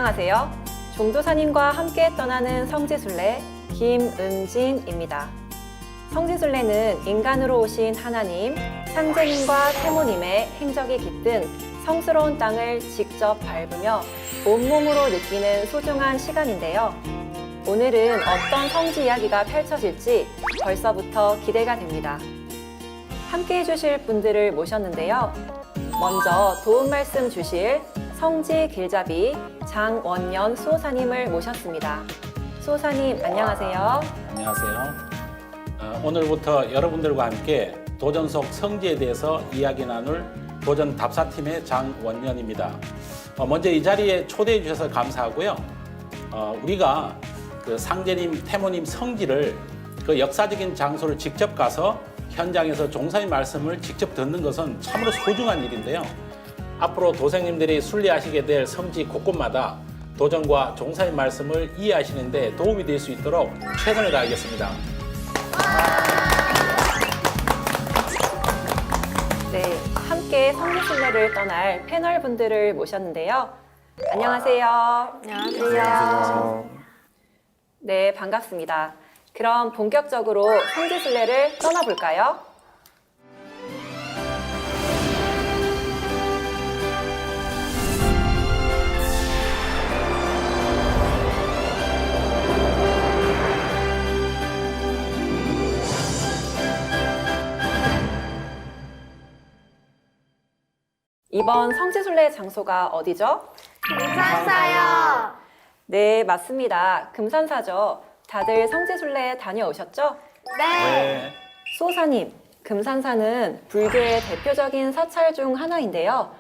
안녕하세요. 종도사님과 함께 떠나는 성지순례 김은진입니다. 성지순례는 인간으로 오신 하나님, 상제님과 태모님의 행적이 깃든 성스러운 땅을 직접 밟으며 온몸으로 느끼는 소중한 시간인데요. 오늘은 어떤 성지 이야기가 펼쳐질지 벌써부터 기대가 됩니다. 함께 해주실 분들을 모셨는데요. 먼저 도움 말씀 주실 성지 길잡이 장원년 수호사님을 모셨습니다. 수호사님 안녕하세요. 안녕하세요. 오늘부터 여러분들과 함께 도전 속 성지에 대해서 이야기 나눌 도전 답사팀의 장원년입니다. 먼저 이 자리에 초대해 주셔서 감사하고요. 우리가 그 상제님, 태모님 성지를 그 역사적인 장소를 직접 가서 현장에서 종사의 말씀을 직접 듣는 것은 참으로 소중한 일인데요. 앞으로 도생님들이 순례하시게 될 성지 곳곳마다 도전과 종사의 말씀을 이해하시는 데 도움이 될 수 있도록 최선을 다하겠습니다. 네, 함께 성지순례를 떠날 패널 분들을 모셨는데요. 안녕하세요. 안녕하세요. 네, 반갑습니다. 그럼 본격적으로 성지순례를 떠나볼까요? 이번 성지순례 장소가 어디죠? 금산사요. 네, 맞습니다. 금산사죠. 다들 성지순례 다녀오셨죠? 네. 수호사님, 금산사는 불교의 대표적인 사찰 중 하나인데요.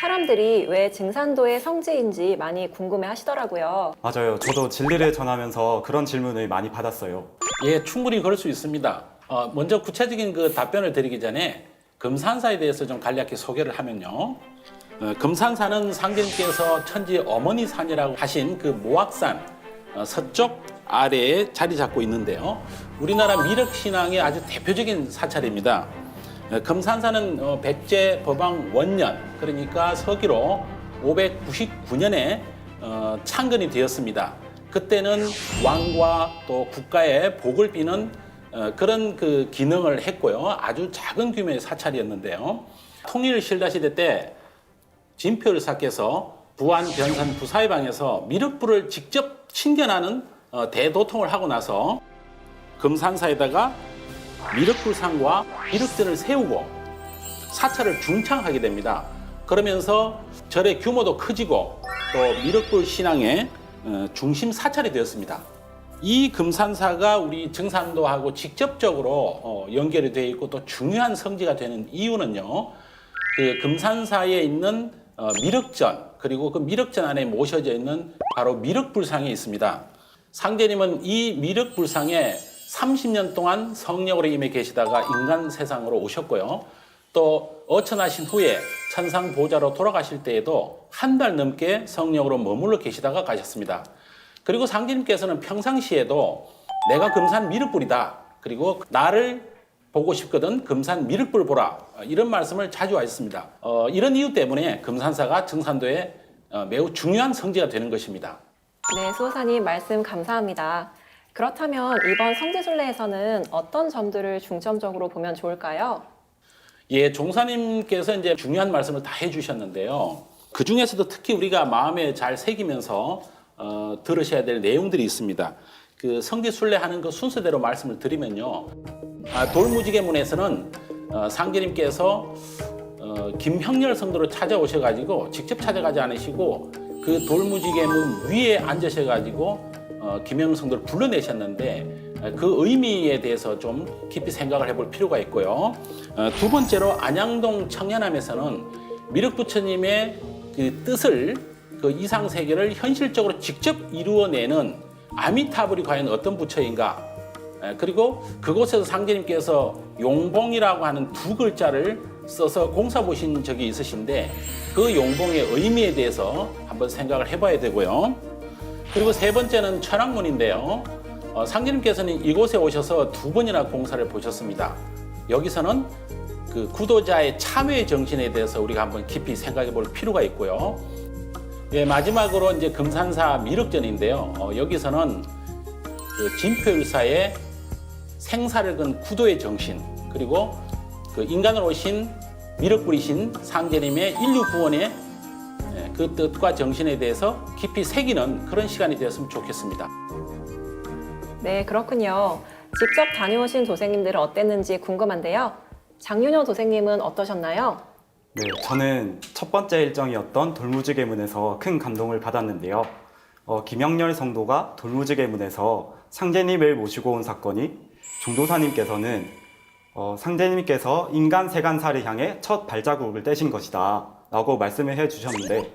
사람들이 왜 증산도의 성지인지 많이 궁금해 하시더라고요. 맞아요. 저도 진리를 전하면서 그런 질문을 많이 받았어요. 예, 충분히 그럴 수 있습니다. 먼저 구체적인 그 답변을 드리기 전에 금산사에 대해서 좀 간략히 소개를 하면요. 금산사는 상제님께서 천지 어머니 산이라고 하신 그 모악산 서쪽 아래에 자리 잡고 있는데요. 우리나라 미륵신앙의 아주 대표적인 사찰입니다. 금산사는 백제 법왕 원년, 그러니까 서기로 599년에 창건이 되었습니다. 그때는 왕과 또 국가의 복을 비는 그런 그 기능을 했고요. 아주 작은 규모의 사찰이었는데요. 통일신라시대 때 진표을사께서 부안 변산 부사의방에서 미륵불을 직접 신견하는 대도통을 하고 나서 금산사에다가 미륵불상과 미륵전을 세우고 사찰을 중창하게 됩니다. 그러면서 절의 규모도 커지고 또 미륵불 신앙의 중심 사찰이 되었습니다. 이 금산사가 우리 증산도하고 직접적으로 연결이 되어 있고 또 중요한 성지가 되는 이유는요. 그 금산사에 있는 미륵전, 그리고 그 미륵전 안에 모셔져 있는 바로 미륵불상이 있습니다. 상제님은 이 미륵불상에 30년 동안 성령으로 임해 계시다가 인간 세상으로 오셨고요. 또 어천하신 후에 천상보좌로 돌아가실 때에도 한 달 넘게 성령으로 머물러 계시다가 가셨습니다. 그리고 상제님께서는 평상시에도 내가 금산 미륵불이다. 그리고 나를 보고 싶거든 금산 미륵불 보라. 이런 말씀을 자주 하셨습니다. 이런 이유 때문에 금산사가 증산도에 매우 중요한 성지가 되는 것입니다. 네, 수호사님 말씀 감사합니다. 그렇다면 이번 성지순례에서는 어떤 점들을 중점적으로 보면 좋을까요? 예, 종사님께서 이제 중요한 말씀을 다 해주셨는데요. 그 중에서도 특히 우리가 마음에 잘 새기면서 들으셔야 될 내용들이 있습니다. 그 성지순례하는 그 순서대로 말씀을 드리면요. 돌무지개문에서는 상제님께서 김형렬 성도를 찾아오셔가지고 직접 찾아가지 않으시고 그 돌무지개문 위에 앉으셔가지고 김형렬 성도를 불러내셨는데 그 의미에 대해서 좀 깊이 생각을 해볼 필요가 있고요. 두 번째로 안양동 청년함에서는 미륵부처님의 그 뜻을 그 이상세계를 현실적으로 직접 이루어내는 아미타불이 과연 어떤 부처인가? 그리고 그곳에서 상제님께서 용봉이라고 하는 두 글자를 써서 공사 보신 적이 있으신데 그 용봉의 의미에 대해서 한번 생각을 해봐야 되고요. 그리고 세 번째는 천왕문인데요. 상제님께서는 이곳에 오셔서 두 번이나 공사를 보셨습니다. 여기서는 그 구도자의 참회 정신에 대해서 우리가 한번 깊이 생각해 볼 필요가 있고요. 예, 마지막으로 이제 금산사 미륵전인데요. 여기서는 그 진표율사의 생사를 건 구도의 정신, 그리고 그 인간으로 오신 미륵불이신 상제님의 인류 구원의 그 뜻과 정신에 대해서 깊이 새기는 그런 시간이 되었으면 좋겠습니다. 네, 그렇군요. 직접 다녀오신 도생님들은 어땠는지 궁금한데요. 장윤여 도생님은 어떠셨나요? 네, 저는 첫 번째 일정이었던 돌무지개문에서 큰 감동을 받았는데요. 김영렬 성도가 돌무지개문에서 상제님을 모시고 온 사건이 종도사님께서는 상제님께서 인간 세간사를 향해 첫 발자국을 떼신 것이다 라고 말씀을 해주셨는데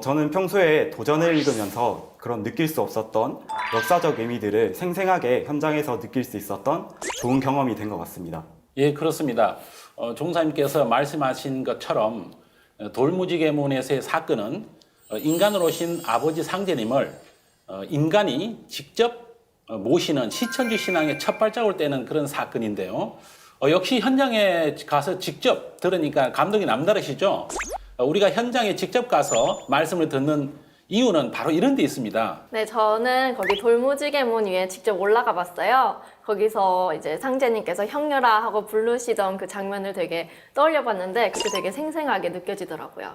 저는 평소에 도전을 읽으면서 그런 느낄 수 없었던 역사적 의미들을 생생하게 현장에서 느낄 수 있었던 좋은 경험이 된 것 같습니다. 예, 그렇습니다. 종사님께서 말씀하신 것처럼 돌무지개문에서의 사건은 인간으로 오신 아버지 상제님을 인간이 직접 모시는 시천주 신앙의 첫 발자국을 떼는 그런 사건인데요. 역시 현장에 가서 직접 들으니까 감동이 남다르시죠? 우리가 현장에 직접 가서 말씀을 듣는 이유는 바로 이런 데 있습니다. 네, 저는 거기 돌무지개문 위에 직접 올라가 봤어요. 거기서 이제 상제님께서 형렬아 하고 부르시던 그 장면을 되게 떠올려 봤는데 그게 되게 생생하게 느껴지더라고요.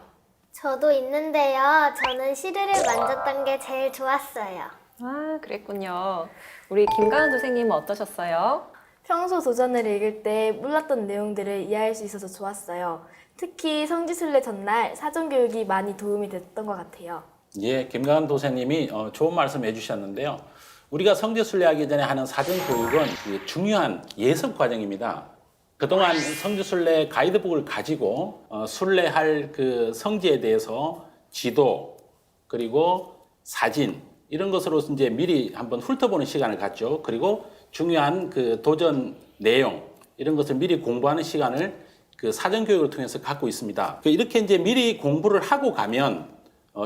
저도 있는데요. 저는 시르를 만졌던 게 제일 좋았어요. 아, 그랬군요. 우리 김가은 도생님은 어떠셨어요? 평소 도전을 읽을 때 몰랐던 내용들을 이해할 수 있어서 좋았어요. 특히 성지순례 전날 사전교육이 많이 도움이 됐던 것 같아요. 예, 김가은 도사님이 좋은 말씀 해주셨는데요. 우리가 성지순례하기 전에 하는 사전교육은 중요한 예습 과정입니다. 그동안 성지순례 가이드북을 가지고 순례할 그 성지에 대해서 지도 그리고 사진 이런 것으로 이제 미리 한번 훑어보는 시간을 갖죠. 그리고 중요한 그 도전 내용 이런 것을 미리 공부하는 시간을 그 사전교육을 통해서 갖고 있습니다. 이렇게 이제 미리 공부를 하고 가면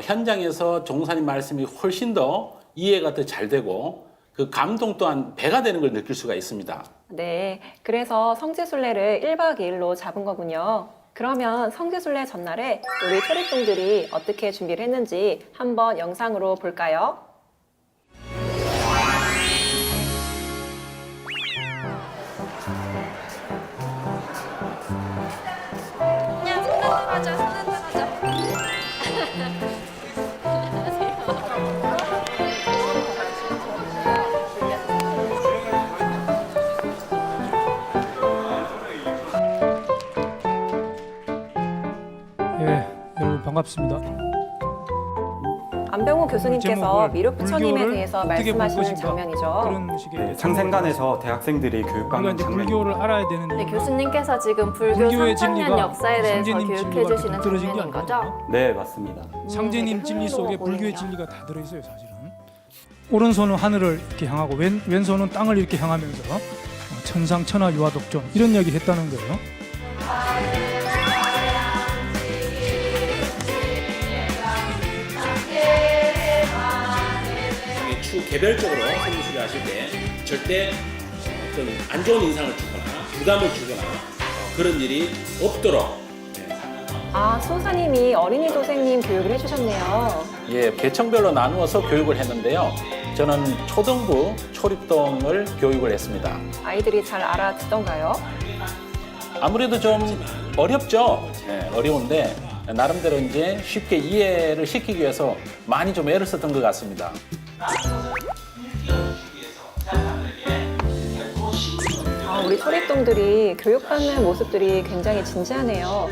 현장에서 종사님 말씀이 훨씬 더 이해가 더 잘 되고 그 감동 또한 배가 되는 걸 느낄 수가 있습니다. 네, 그래서 성지순례를 1박 2일로 잡은 거군요. 그러면 성지순례 전날에 우리 초립동들이 어떻게 준비를 했는지 한번 영상으로 볼까요? 그냥 손댄등하자, 손댄등하자. 예, 여러분 반갑습니다. 안병호 교수님께서 제목을 미륵부처님에 불교를 대해서 어떻게 볼 말씀하시는 것인가, 장면이죠. 그런 식의 네, 창생관에서 대학생들이 우리가 교육받는 이제 장면입니다. 불교를 알아야 되는 네, 이유가 교수님께서 지금 불교 불교의 3000년 진리가 역사에 대해서 상제님 교육해 진리가 주시는 떨어진 게 장면인 거죠? 아니거든요. 네, 맞습니다. 상제님 되게 진리 속에 흥미로워 불교의 보이네요. 진리가 다 들어있어요, 사실은. 오른손은 하늘을 이렇게 향하고 왼손은 땅을 이렇게 향하면서 천상천하 유화독존 이런 이야기를 했다는 거예요. 추 개별적으로 성지순례 하실 때 절대 어떤 안 좋은 인상을 주거나 부담을 주거나 그런 일이 없도록 아, 수호사님이 어린이 도생님 교육을 해주셨네요. 예, 계층별로 나누어서 교육을 했는데요. 저는 초등부 초립동을 교육을 했습니다. 아이들이 잘 알아듣던가요? 아무래도 좀 어렵죠. 예, 어려운데 나름대로 이제 쉽게 이해를 시키기 위해서 많이 좀 애를 썼던 것 같습니다. 아, 우리 초립동들이 교육받는 모습들이 굉장히 진지하네요.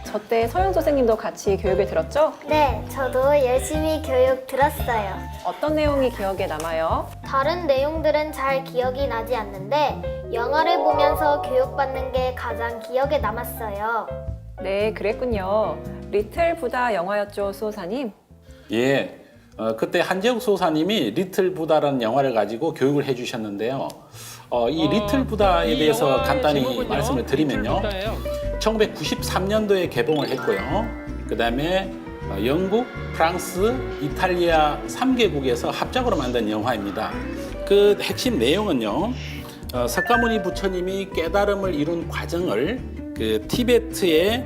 저 때 서영 선생님도 같이 교육을 들었죠? 네, 저도 열심히 교육 들었어요. 어떤 내용이 기억에 남아요? 다른 내용들은 잘 기억이 나지 않는데 영화를 보면서 교육받는 게 가장 기억에 남았어요. 네, 그랬군요. 리틀 부다 영화였죠, 수호사님? 예, 그때 한재욱 소사님이 리틀 부다라는 영화를 가지고 교육을 해주셨는데요. 이 리틀 부다에 대해서 간단히 말씀을 드리면요. 1993년도에 개봉을 했고요. 그 다음에 영국, 프랑스, 이탈리아 3개국에서 합작으로 만든 영화입니다. 그 핵심 내용은요. 석가모니 부처님이 깨달음을 이룬 과정을 그 티베트의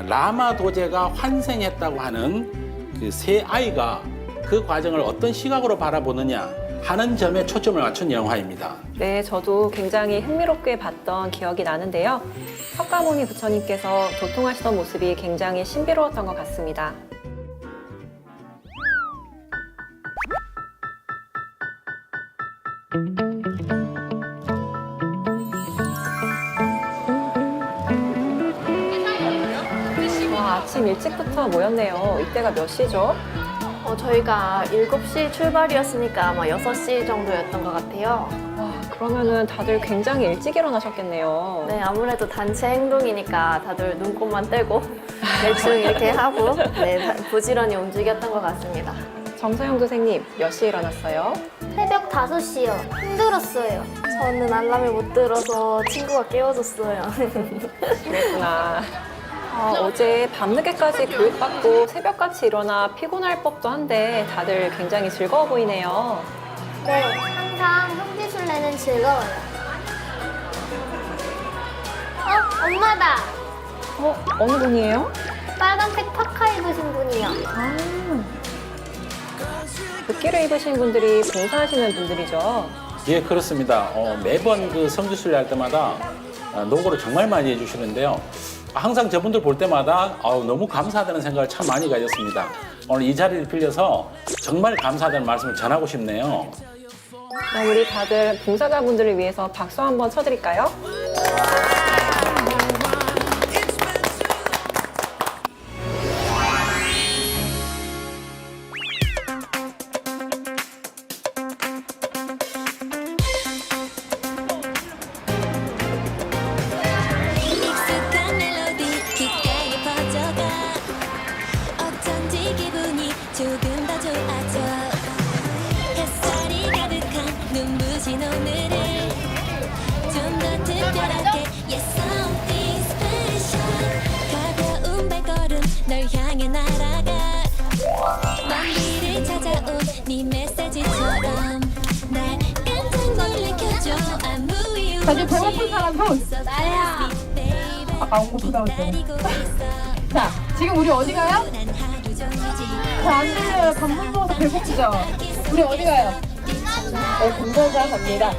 라마 도제가 환생했다고 하는 그 세 아이가 그 과정을 어떤 시각으로 바라보느냐 하는 점에 초점을 맞춘 영화입니다. 네, 저도 굉장히 흥미롭게 봤던 기억이 나는데요. 석가모니 부처님께서 도통하시던 모습이 굉장히 신비로웠던 것 같습니다. 와, 아침 일찍부터 모였네요. 이때가 몇 시죠? 저희가 7시 출발이었으니까 아마 6시 정도였던 것 같아요. 와, 그러면은 다들 굉장히 일찍 일어나셨겠네요. 네, 아무래도 단체 행동이니까 다들 눈곱만 떼고 대충 이렇게 하고 네, 부지런히 움직였던 것 같습니다. 정서영 선생님, 몇 시에 일어났어요? 새벽 5시요. 힘들었어요. 저는 알람을 못 들어서 친구가 깨워줬어요. 그랬구나. 어제 밤늦게까지 교육받고 새벽같이 일어나 피곤할 법도 한데 다들 굉장히 즐거워 보이네요. 네, 항상 성지순례는 즐거워요. 엄마다. 어느 분이에요? 빨간색 파카 입으신 분이요. 조끼를 입으신 분들이 봉사하시는 분들이죠. 예, 그렇습니다. 매번 그 성지순례 할 때마다 노고를 정말 많이 해주시는데요. 항상 저분들 볼 때마다 너무 감사하다는 생각을 참 많이 가졌습니다. 오늘 이 자리를 빌려서 정말 감사하다는 말씀을 전하고 싶네요. 그럼 우리 다들 봉사자분들을 위해서 박수 한번 쳐드릴까요? 익숙한 멜로디 귓가에 퍼져가 어쩐지 기분이 조금 더 좋아져 햇살이 가득한 눈부신 오늘을 좀 더 특별하게 Yes something special 가벼운 발걸음 널 향해 날아가 먼 길을 찾아온 네 메시지처럼 날 깜짝 놀래켜줘 아무 이유 없이 배고픈 사람 손 나야 아까 온 거 부담했어요. 자, 지금 우리 어디 가요? 잘 안 들려요. 감동 먹어서 배고프죠? 우리 어디 가요? 금산사 갑니다.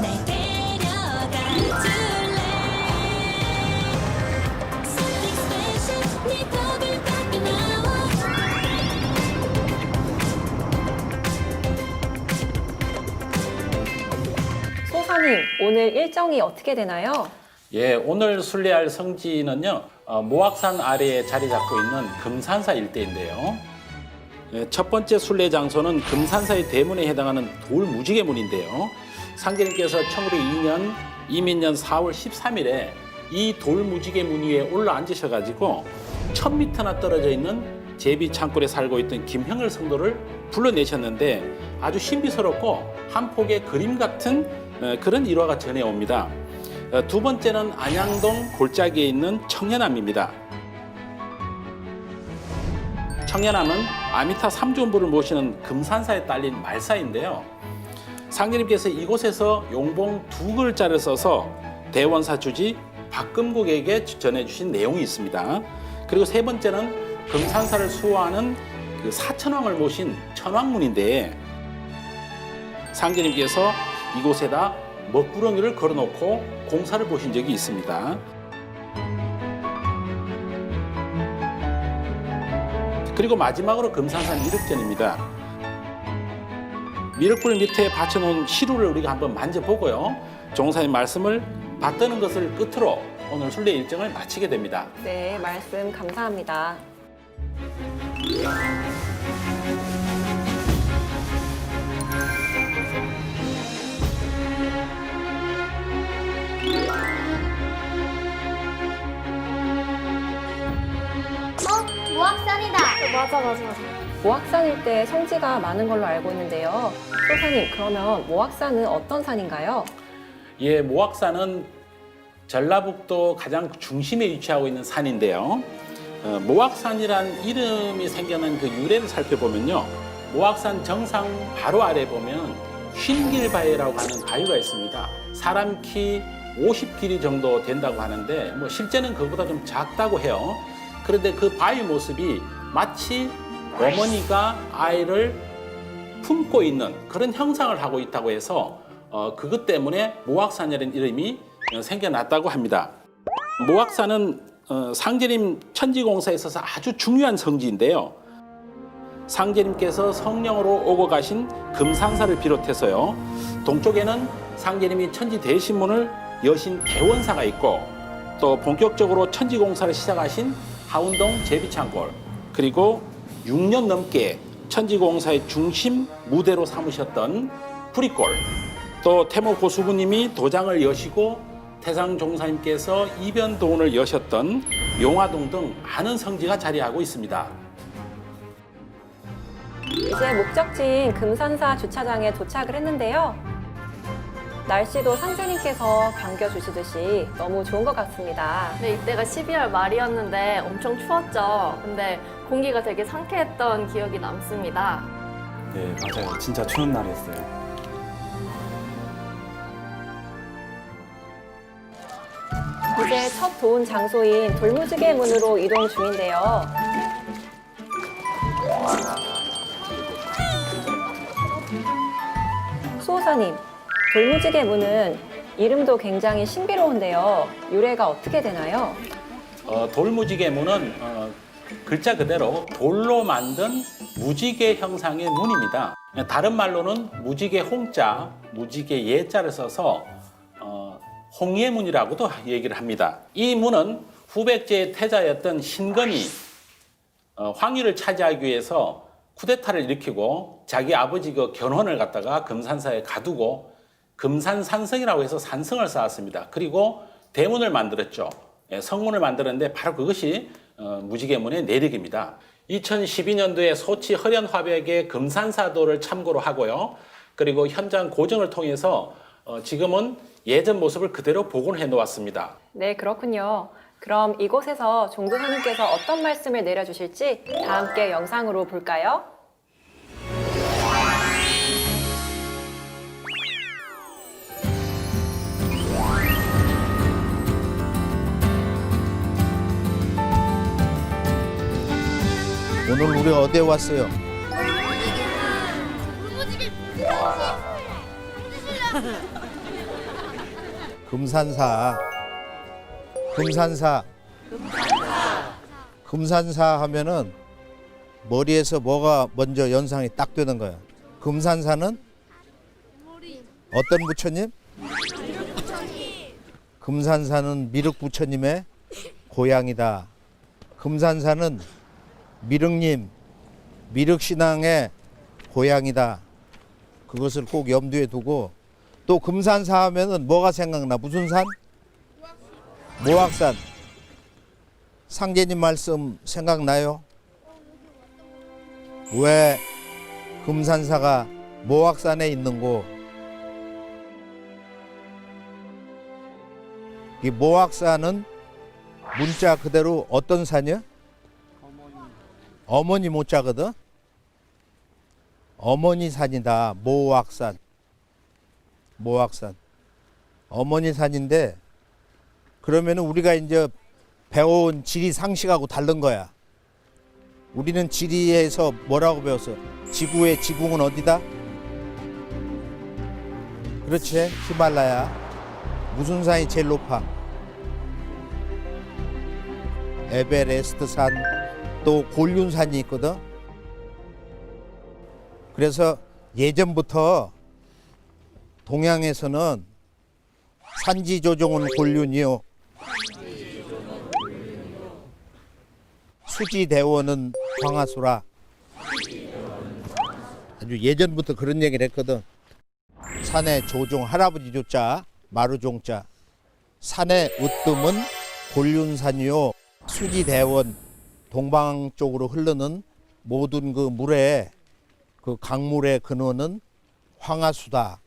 날 데려가 줄래 Something special 네 덕을 밖에 나와 소사님, 오늘 일정이 어떻게 되나요? 예, 오늘 순례할 성지는요, 모악산 아래에 자리 잡고 있는 금산사 일대인데요. 예, 첫 번째 순례 장소는 금산사의 대문에 해당하는 돌무지개문인데요. 상제님께서 1902년 이민년 4월 13일에 이 돌무지개문 위에 올라앉으셔가지고 1000m나 떨어져 있는 제비 창굴에 살고 있던 김형을 성도를 불러내셨는데 아주 신비스럽고 한 폭의 그림 같은 그런 일화가 전해옵니다. 두 번째는 안양동 골짜기에 있는 청년암입니다. 청년암은 아미타 삼존부를 모시는 금산사에 딸린 말사인데요. 상제님께서 이곳에서 용봉 2글자를 써서 대원사 주지 박금국에게 전해주신 내용이 있습니다. 그리고 세 번째는 금산사를 수호하는 그 사천왕을 모신 천왕문인데 상제님께서 이곳에다 먹구렁이를 걸어놓고 공사를 보신 적이 있습니다. 그리고 마지막으로 금산산 미륵전입니다. 미륵불 밑에 받쳐놓은 시루를 우리가 한번 만져보고요. 종사님 말씀을 받드는 것을 끝으로 오늘 순례 일정을 마치게 됩니다. 네, 말씀 감사합니다. 모악산이다. 맞아. 모악산 일대 성지가 많은 걸로 알고 있는데요. 소사님, 그러면 모악산은 어떤 산인가요? 예, 모악산은 전라북도 가장 중심에 위치하고 있는 산인데요. 모악산이란 이름이 생겨난 그 유래를 살펴보면요. 모악산 정상 바로 아래 보면 쉰길바위라고 하는 바위가 있습니다. 사람 키 50길이 정도 된다고 하는데 뭐 실제는 그보다 좀 작다고 해요. 그런데 그 바위 모습이 마치 어머니가 아이를 품고 있는 그런 형상을 하고 있다고 해서 그것 때문에 모악산이라는 이름이 생겨났다고 합니다. 모악산은 상제님 천지공사에 있어서 아주 중요한 성지인데요. 상제님께서 성령으로 오고 가신 금산사를 비롯해서요, 동쪽에는 상제님이 천지 대신문을 여신 대원사가 있고, 또 본격적으로 천지공사를 시작하신 하운동 제비창골, 그리고 6년 넘게 천지공사의 중심 무대로 삼으셨던 부리골, 또 태모 고수부님이 도장을 여시고 태상종사님께서 이변도원을 여셨던 용화동 등 많은 성지가 자리하고 있습니다. 이제 목적지인 금산사 주차장에 도착을 했는데요. 날씨도 상제님께서 반겨주시듯이 너무 좋은 것 같습니다. 네, 이때가 12월 말이었는데 엄청 추웠죠. 근데 공기가 되게 상쾌했던 기억이 남습니다. 네, 맞아요. 진짜 추운 날이었어요. 이제 첫 도운 장소인 돌무지개 문으로 이동 중인데요. 수호사님, 돌무지개 문은 이름도 굉장히 신비로운데요. 유래가 어떻게 되나요? 돌무지개문은 글자 그대로 돌로 만든 무지개 형상의 문입니다. 다른 말로는 무지개 홍자, 무지개 예자를 써서 홍예문이라고도 얘기를 합니다. 이 문은 후백제의 태자였던 신건이 황위를 차지하기 위해서 쿠데타를 일으키고 자기 아버지 그 견훤을 갖다가 금산사에 가두고 금산산성이라고 해서 산성을 쌓았습니다. 그리고 대문을 만들었죠. 성문을 만들었는데 바로 그것이 무지개문의 내력입니다. 2012년도에 소치 허련화백의 금산사도를 참고로 하고요. 그리고 현장 고증을 통해서 지금은 예전 모습을 그대로 복원해 놓았습니다. 네, 그렇군요. 그럼 이곳에서 종도사님께서 어떤 말씀을 내려주실지 다 함께 영상으로 볼까요? 오늘 우리 어디에 왔어요? 금산사. 금산사 하면은 머리에서 뭐가 먼저 연상이 딱 되는 거야. 금산사는 어떤 부처님? 금산사는 미륵 부처님의 고향이다. 금산사는 미륵님, 미륵신앙의 고향이다. 그것을 꼭 염두에 두고, 또 금산사 하면은 뭐가 생각나? 무슨 산? 모악산. 상제님 말씀 생각나요? 왜 금산사가 모악산에 있는고? 이 모악산은 문자 그대로 어떤 산이야? 어머니 모자거든. 어머니 산이다. 모악산. 모악산. 어머니 산인데, 그러면 우리가 이제 배워온 지리 상식하고 다른 거야. 우리는 지리에서 뭐라고 배웠어? 지구의 지궁은 어디다? 그렇지. 히말라야. 무슨 산이 제일 높아? 에베레스트 산, 또 곤륜산이 있거든. 그래서 예전부터 동양에서는 산지조종은 곤륜이요, 수지대원은 황하수라. 아주 예전부터 그런 얘기를 했거든. 산의 조종, 할아버지 조자, 마루종자. 산의 으뜸은 곤륜산이요, 수지대원, 동방 쪽으로 흐르는 모든 그 물의, 그 강물의 근원은 황하수다.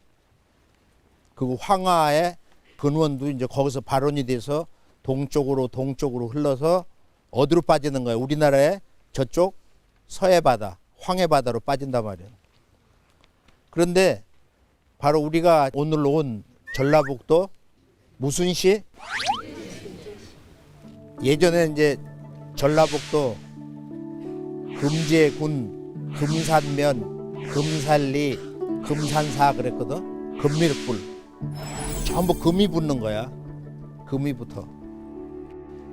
그 황하의 근원도 이제 거기서 발원이 돼서 동쪽으로 흘러서 어디로 빠지는 거야? 우리나라의 저쪽 서해 바다, 황해 바다로 빠진단 말이에요. 그런데 바로 우리가 오늘 온 전라북도 무슨 시? 예전에 이제 전라북도 금제군, 금산면, 금살리, 금산사 그랬거든. 금미륵불. 전부 금이 붙는 거야. 금이부터.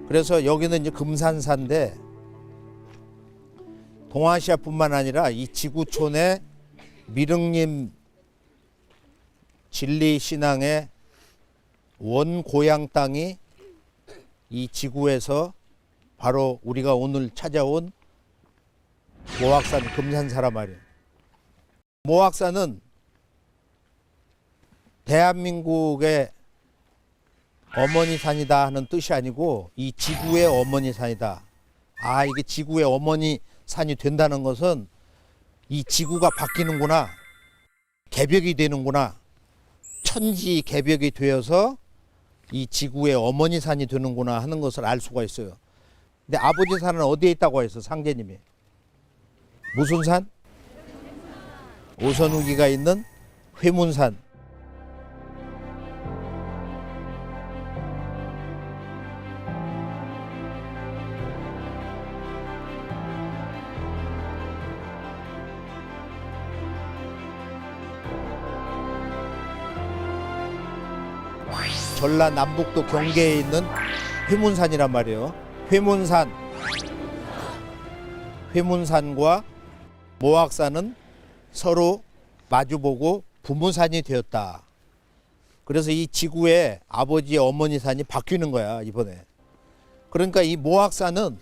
그래서 여기는 이제 금산사인데 동아시아뿐만 아니라 이 지구촌의 미륵님 진리 신앙의 원 고향 땅이 이 지구에서 바로 우리가 오늘 찾아온 모악산 금산사란 말이에요. 모악산은 대한민국의 어머니 산이다 하는 뜻이 아니고 이 지구의 어머니 산이다. 아, 이게 지구의 어머니 산이 된다는 것은 이 지구가 바뀌는구나. 개벽이 되는구나. 천지 개벽이 되어서 이 지구의 어머니 산이 되는구나 하는 것을 알 수가 있어요. 근데 아버지 산은 어디에 있다고 했어, 상제님이? 무슨 산? 오선우기가 있는 회문산. 전라남북도 경계에 있는 회문산이란 말이에요. 회문산과 모악산은 서로 마주보고 부모산이 되었다. 그래서 이 지구의 아버지 어머니 산이 바뀌는 거야, 이번에. 그러니까 이 모악산은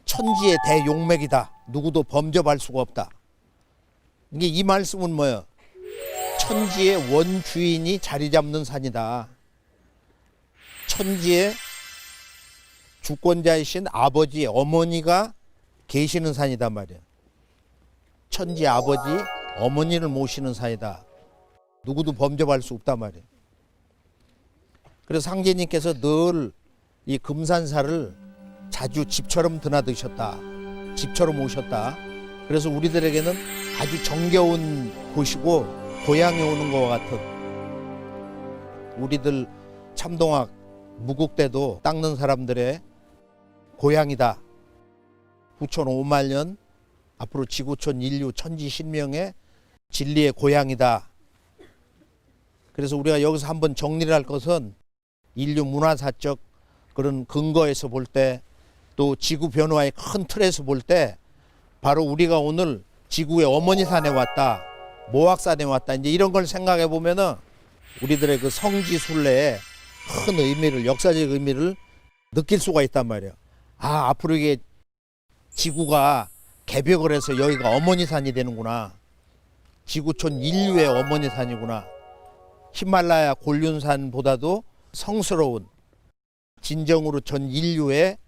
천지의 대용맥이다. 누구도 범접할 수가 없다. 이게 이 말씀은 뭐예요? 천지의 원주인이 자리 잡는 산이다. 천지의 주권자이신 아버지, 어머니가 계시는 산이단 말이에요. 천지 아버지, 어머니를 모시는 산이다. 누구도 범접할 수 없단 말이에요. 그래서 상제님께서 늘 이 금산사를 자주 집처럼 드나드셨다. 집처럼 오셨다. 그래서 우리들에게는 아주 정겨운 곳이고 고향에 오는 것과 같은, 우리들 참동학 무국대도 닦는 사람들의 고향이다. 후천 5만년 앞으로 지구촌 인류 천지 신명의 진리의 고향이다. 그래서 우리가 여기서 한번 정리를 할 것은 인류 문화사적 그런 근거에서 볼 때, 또 지구 변화의 큰 틀에서 볼 때 바로 우리가 오늘 지구의 어머니 산에 왔다, 모악산에 왔다, 이제 이런 걸 생각해 보면은 우리들의 그 성지순례의 큰 의미를, 역사적 의미를 느낄 수가 있단 말이에요. 아, 앞으로 이게 지구가 개벽을 해서 여기가 어머니 산이 되는구나. 지구촌 인류의 어머니 산이구나. 히말라야 곤륜산보다도 성스러운, 진정으로 전 인류의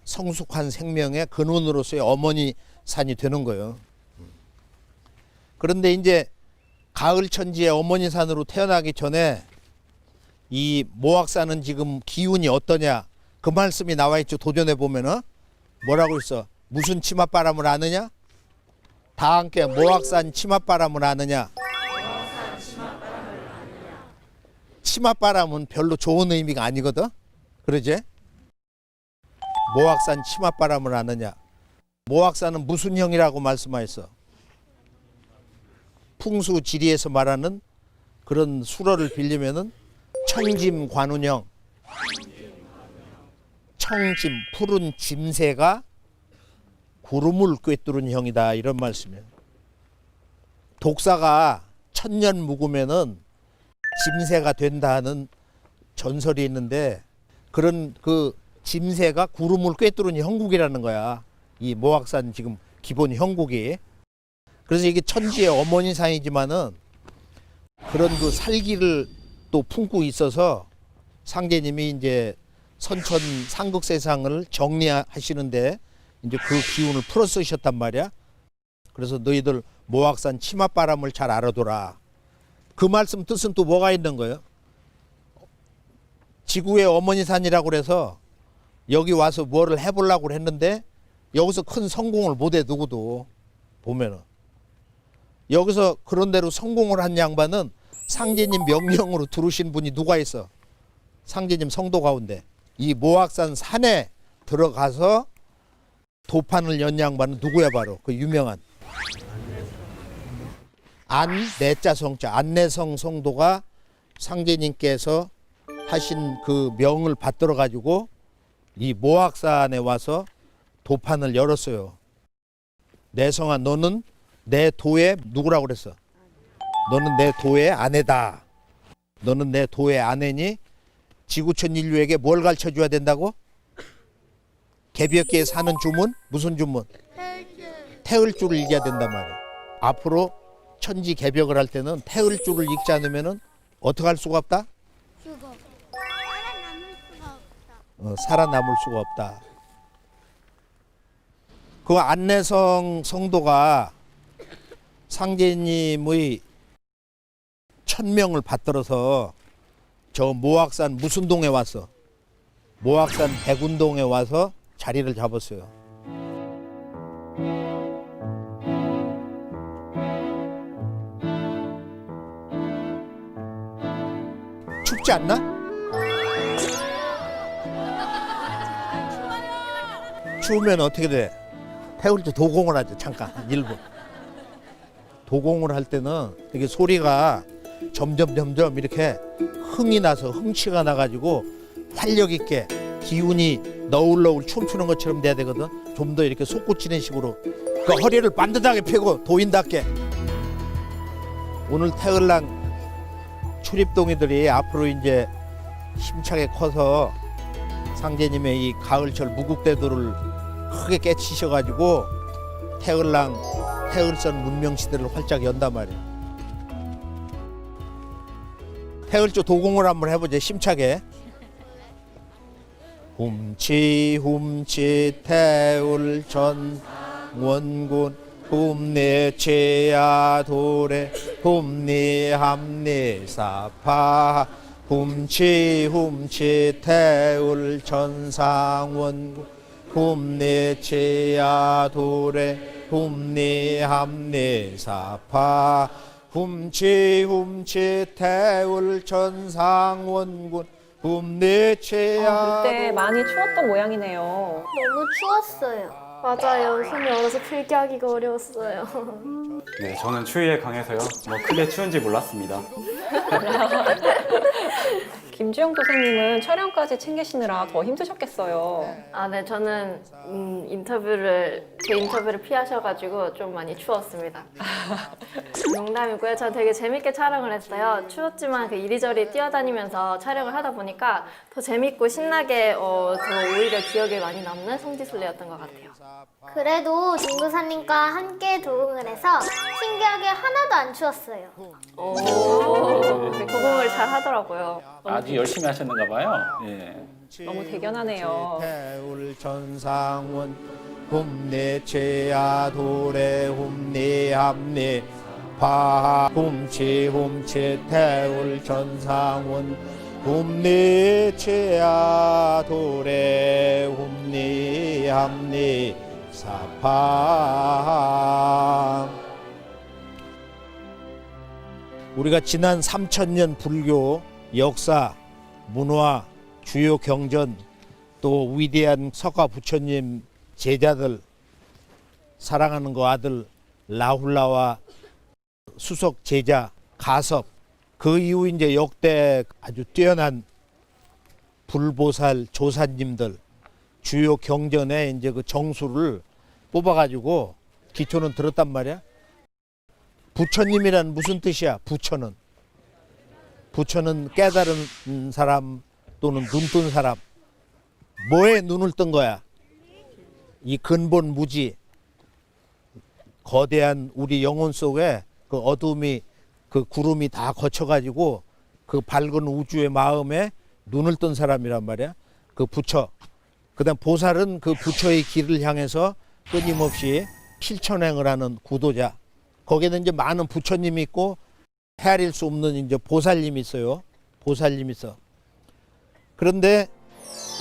성숙한 생명의 근원으로서의 어머니 산이 되는 거예요. 그런데 이제 가을 천지의 어머니 산으로 태어나기 전에 이 모악산은 지금 기운이 어떠냐, 그 말씀이 나와 있죠. 도전해 보면은 뭐라고 있어? 무슨 치맛바람을 아느냐? 다 함께 모악산 치맛바람을 아느냐? 치맛바람은 별로 좋은 의미가 아니거든. 그러지? 모악산 치맛바람을 아느냐? 모악산은 무슨 형이라고 말씀하셨어? 풍수 지리에서 말하는 그런 수어를 빌리면은 청짐관운형. 청짐, 푸른 짐새가 구름을 꿰뚫은 형이다, 이런 말씀이에요. 독사가 1000년 묵으면은 짐새가 된다는 전설이 있는데, 그런 그 짐새가 구름을 꿰뚫은 형국이라는 거야. 이 모악산 지금 기본 형국이. 그래서 이게 천지의 어머니 산이지만은 그런 그 살기를 또 품고 있어서 상제님이 이제 선천 상극세상을 정리하시는데 이제 그 기운을 풀어 쓰셨단 말이야. 그래서 너희들 모악산 치맛바람을 잘 알아둬라. 그 말씀 뜻은 또 뭐가 있는 거예요? 지구의 어머니 산이라고 그래서 여기 와서 뭐를 해보려고 했는데 여기서 큰 성공을 못해, 누구도 보면은. 여기서 그런 대로 성공을 한 양반은 상제님 명령으로 들으신 분이 누가 있어? 상제님 성도 가운데 이 모악산 산에 들어가서 도판을 연 양반은 누구야? 바로 그 유명한 안내자 성자 안내성 성도가 상제님께서 하신 그 명을 받들어 가지고 이 모악산에 와서 도판을 열었어요. 내성아, 너는 내 도의 누구라고 그랬어? 너는 내 도의 아내다. 너는 내 도의 아내니 지구촌 인류에게 뭘 가르쳐 줘야 된다고? 개벽계에 사는 주문? 무슨 주문? 태을 줄을 읽어야 된단 말이야. 앞으로 천지 개벽을 할 때는 태을 줄을 읽지 않으면은 어떻게 할 수가 없다? 살아남을 수가 없다. 그 안내성 성도가 상제님의 천명을 받들어서 저 모악산 무슨 동에 왔어? 모악산 백운동에 와서 자리를 잡았어요. 춥지 않나? 추우면 어떻게 돼? 태울 때 도공을 하죠. 잠깐 1분. 도공을 할 때는 이게 소리가 점점 이렇게 흥이 나서 흥치가 나가지고 활력 있게 기운이 너울너울 춤추는 것처럼 돼야 되거든. 좀 더 이렇게 솟구치는 식으로 그 허리를 반듯하게 펴고 도인답게. 오늘 태을랑 출입동이들이 앞으로 이제 힘차게 커서 상제님의 이 가을철 무국대도를 크게 깨치셔가지고 태을선 문명시대를 활짝 연단 말이야. 태을조 도공을 한번 해보자. 힘차게. 훔치 태을전 원군 훔내체야 도래 훔니함니 사파 훔치 태을전 상원군 훔내체야 도래 훔니함니 사파 훔치 태을전 상원군 훔내체야 그때 많이 추웠던 모양이네요. 너무 추웠어요. 맞아요. 손이 얼어서 필기하기가 어려웠어요. 네, 저는 추위에 강해서요. 뭐 크게 추운지 몰랐습니다. 김주영 도생님은 촬영까지 챙기시느라 더 힘드셨겠어요. 아, 네, 저는 제 인터뷰를 피하셔가지고 좀 많이 추웠습니다. 농담이고요. 저 되게 재밌게 촬영을 했어요. 추웠지만 그 이리저리 뛰어다니면서 촬영을 하다 보니까 더 재밌고 신나게 더 오히려 기억에 많이 남는 성지순례였던 것 같아요. 그래도 중도사님과 함께 도공을 해서 신기하게 하나도 안 추웠어요. 도공을 잘 하더라고요. 아주 열심히 하셨는가 봐요. 예. 너무 대견하네요. 태울 전상원 훔내체야 도래 훔니함니 파 훔치 태울 전상원 훔내체야 도래 훔니함니 사파. 우리가 지난 3000년 불교 역사, 문화, 주요 경전, 또 위대한 석가 부처님 제자들, 사랑하는 그 아들 라훌라와 수석 제자 가섭, 그 이후 이제 역대 아주 뛰어난 불보살 조사님들 주요 경전에 이제 그 정수를 뽑아가지고 기초는 들었단 말이야. 부처님이란 무슨 뜻이야? 부처는 깨달은 사람 또는 눈 뜬 사람. 뭐에 눈을 뜬 거야? 이 근본 무지, 거대한 우리 영혼 속에 그 어둠이, 그 구름이 다 거쳐가지고 그 밝은 우주의 마음에 눈을 뜬 사람이란 말이야. 그 부처. 그다음 보살은 그 부처의 길을 향해서 끊임없이 실천행을 하는 구도자. 거기에는 이제 많은 부처님이 있고 헤아릴 수 없는 이제 보살님이 있어요. 보살님이 있어. 그런데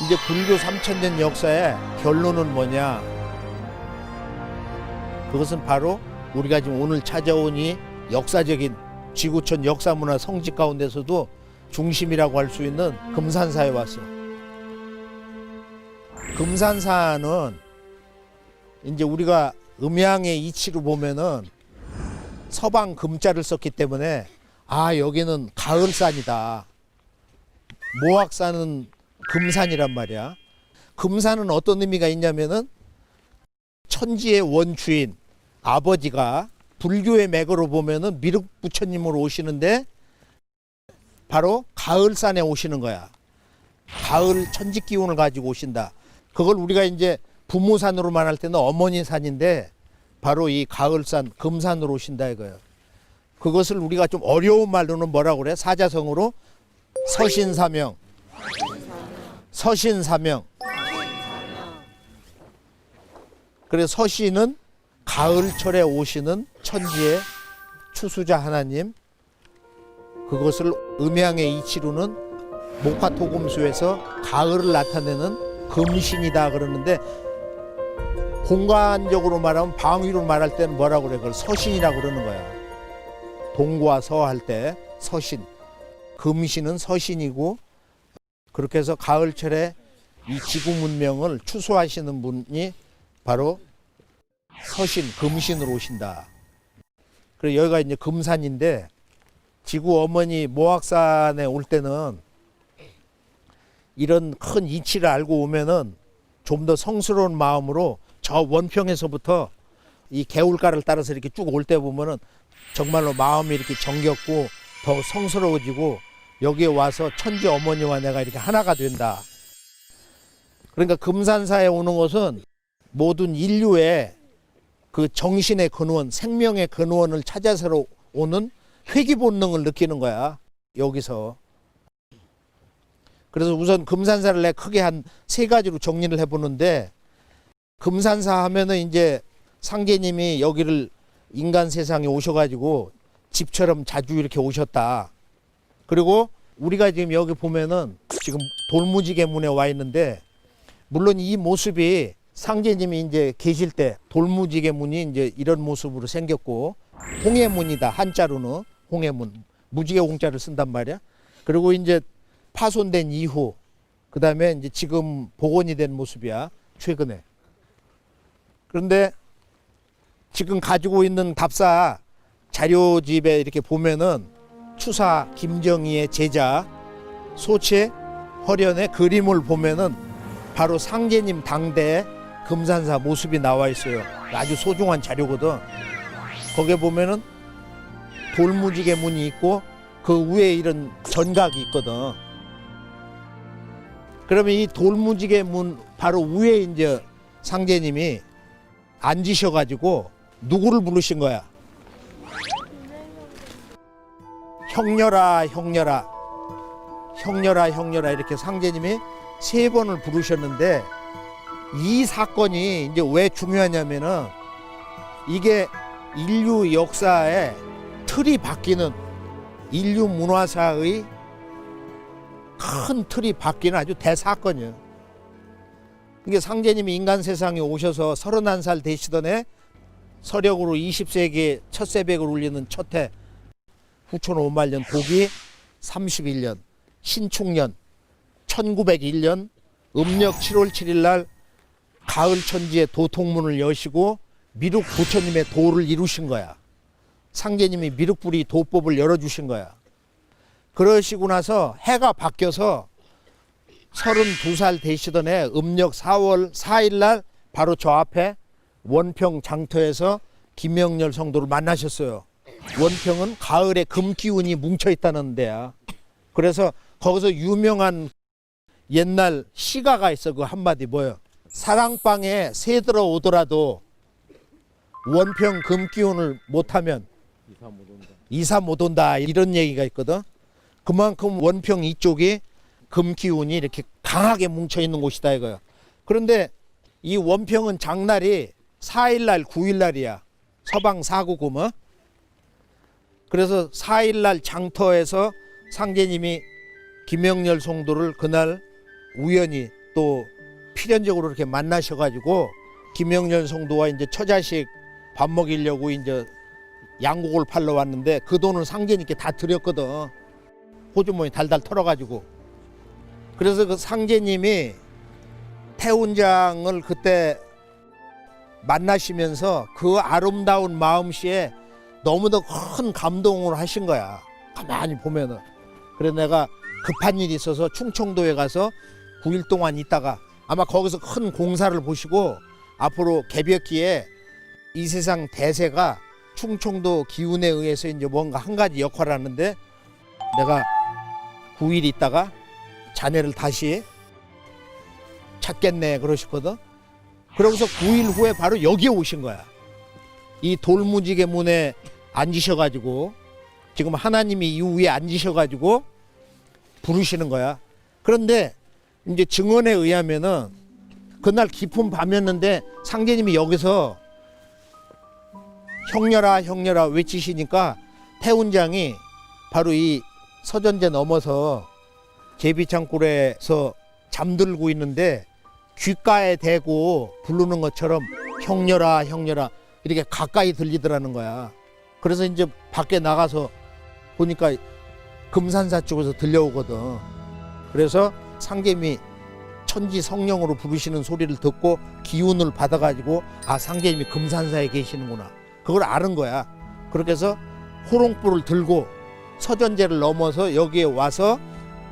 이제 불교 3000년 역사의 결론은 뭐냐? 그것은 바로 우리가 지금 오늘 찾아온 이 역사적인 지구촌 역사문화 성지 가운데서도 중심이라고 할 수 있는 금산사에 왔어. 금산사는 이제 우리가 음양의 이치로 보면은 서방 금자를 썼기 때문에 아 여기는 가을산이다. 모악산은 금산이란 말이야. 금산은 어떤 의미가 있냐면은 천지의 원주인 아버지가 불교의 맥으로 보면은 미륵 부처님으로 오시는데 바로 가을산에 오시는 거야. 가을 천지 기운을 가지고 오신다. 그걸 우리가 이제 부모산으로 말할 때는 어머니 산인데 바로 이 가을산 금산으로 오신다 이거예요. 그것을 우리가 좀 어려운 말로는 뭐라고 그래? 사자성어로 서신사명. 서신사명. 그래서 서신은 가을철에 오시는 천지의 추수자 하나님. 그것을 음양의 이치로는 목화토금수에서 가을을 나타내는 금신이다 그러는데 공간적으로 말하면 방위로 말할 때는 뭐라고 그래? 그걸 서신이라고 그러는 거야. 동과 서할 때 서신. 금신은 서신이고 그렇게 해서 가을철에 이 지구 문명을 추수하시는 분이 바로 서신, 금신으로 오신다. 그리고 여기가 이제 금산인데 지구 어머니 모악산에 올 때는 이런 큰 이치를 알고 오면은 좀 더 성스러운 마음으로 저 원평에서부터 이 개울가를 따라서 이렇게 쭉 올 때 보면은 정말로 마음이 이렇게 정겹고 더 성스러워지고 여기에 와서 천지 어머니와 내가 이렇게 하나가 된다. 그러니까 금산사에 오는 것은 모든 인류의 그 정신의 근원, 생명의 근원을 찾아서 오는 회귀 본능을 느끼는 거야. 여기서. 그래서 우선 금산사를 내가 크게 한 세 가지로 정리를 해보는데 금산사 하면은 이제 상제님이 여기를 인간 세상에 오셔가지고 집처럼 자주 이렇게 오셨다. 그리고 우리가 지금 여기 보면은 지금 돌무지개문에 와 있는데 물론 이 모습이 상제님이 이제 계실 때 돌무지개문이 이제 이런 모습으로 생겼고 홍해문이다. 한자로는 홍해문. 무지개 홍자를 쓴단 말이야. 그리고 이제 파손된 이후 그다음에 이제 지금 복원이 된 모습이야. 최근에. 그런데 지금 가지고 있는 답사 자료집에 이렇게 보면은 추사 김정희의 제자 소채 허련의 그림을 보면은 바로 상제님 당대 금산사 모습이 나와 있어요. 아주 소중한 자료거든. 거기에 보면은 돌무지개 문이 있고 그 위에 이런 전각이 있거든. 그러면 이 돌무지개 문 바로 위에 이제 상제님이 앉으셔가지고 누구를 부르신 거야? 형렬아 형렬아 형렬아 형렬아 이렇게 상제님이 3번을 부르셨는데 이 사건이 이제 왜 중요하냐면은 이게 인류 역사의 틀이 바뀌는 인류 문화사의 큰 틀이 바뀌는 아주 대사건이에요. 이게 상제님이 인간 세상에 오셔서 31살 되시던 해 서력으로 20세기에 첫 새벽을 울리는 첫 해 후촌 5만년 복이 31년 신축년 1901년 음력 7월 7일 날 가을 천지의 도통문을 여시고 미륵 부처님의 도를 이루신 거야. 상제님이 미륵불이 도법을 열어주신 거야. 그러시고 나서 해가 바뀌어서 32살 되시던 해 음력 4월 4일 날 바로 저 앞에 원평 장터에서 김명렬 성도를 만나셨어요. 원평은 가을에 금기운이 뭉쳐 있다는 데야. 그래서 거기서 유명한 옛날 시가가 있어. 그 한마디 뭐예요? 사랑방에 새들어 오더라도 원평 금기운을 못하면 이사 못 온다 이런 얘기가 있거든. 그만큼 원평 이쪽이 금기운이 이렇게 강하게 뭉쳐 있는 곳이다 이거야. 그런데 이 원평은 장날이 4일날 9일날이야. 서방 사구금어. 그래서 4일날 장터에서 상제님이 김명렬 성도를 그날 우연히 또 필연적으로 이렇게 만나셔가지고 김명렬 성도와 이제 처자식 밥 먹이려고 이제 양곡을 팔러 왔는데 그 돈을 상제님께 다 드렸거든. 호주머니 달달 털어가지고. 그래서 그 상제님이 태운장을 그때 만나시면서 그 아름다운 마음씨에 너무도 큰 감동을 하신 거야. 가만히 보면은. 그래서 내가 급한 일이 있어서 충청도에 가서 9일 동안 있다가 아마 거기서 큰 공사를 보시고 앞으로 개벽기에 이 세상 대세가 충청도 기운에 의해서 이제 뭔가 한 가지 역할을 하는데 내가 9일 있다가 자네를 다시 찾겠네 그러셨거든. 그러고서 9일 후에 바로 여기에 오신 거야. 이 돌무지개 문에 앉으셔가지고 지금 하나님이 이 위에 앉으셔가지고 부르시는 거야. 그런데 이제 증언에 의하면은 그날 깊은 밤이었는데 상제님이 여기서 형렬아 형렬아 외치시니까 태운장이 바로 이 서전제 넘어서 제비창굴에서 잠들고 있는데 귓가에 대고 부르는 것처럼 형렬아 형렬아 이렇게 가까이 들리더라는 거야. 그래서 이제 밖에 나가서 보니까 금산사 쪽에서 들려오거든. 그래서 상제님이 천지 성령으로 부르시는 소리를 듣고 기운을 받아가지고 아 상제님이 금산사에 계시는구나 그걸 아는 거야. 그렇게 해서 호롱불을 들고 서전제를 넘어서 여기에 와서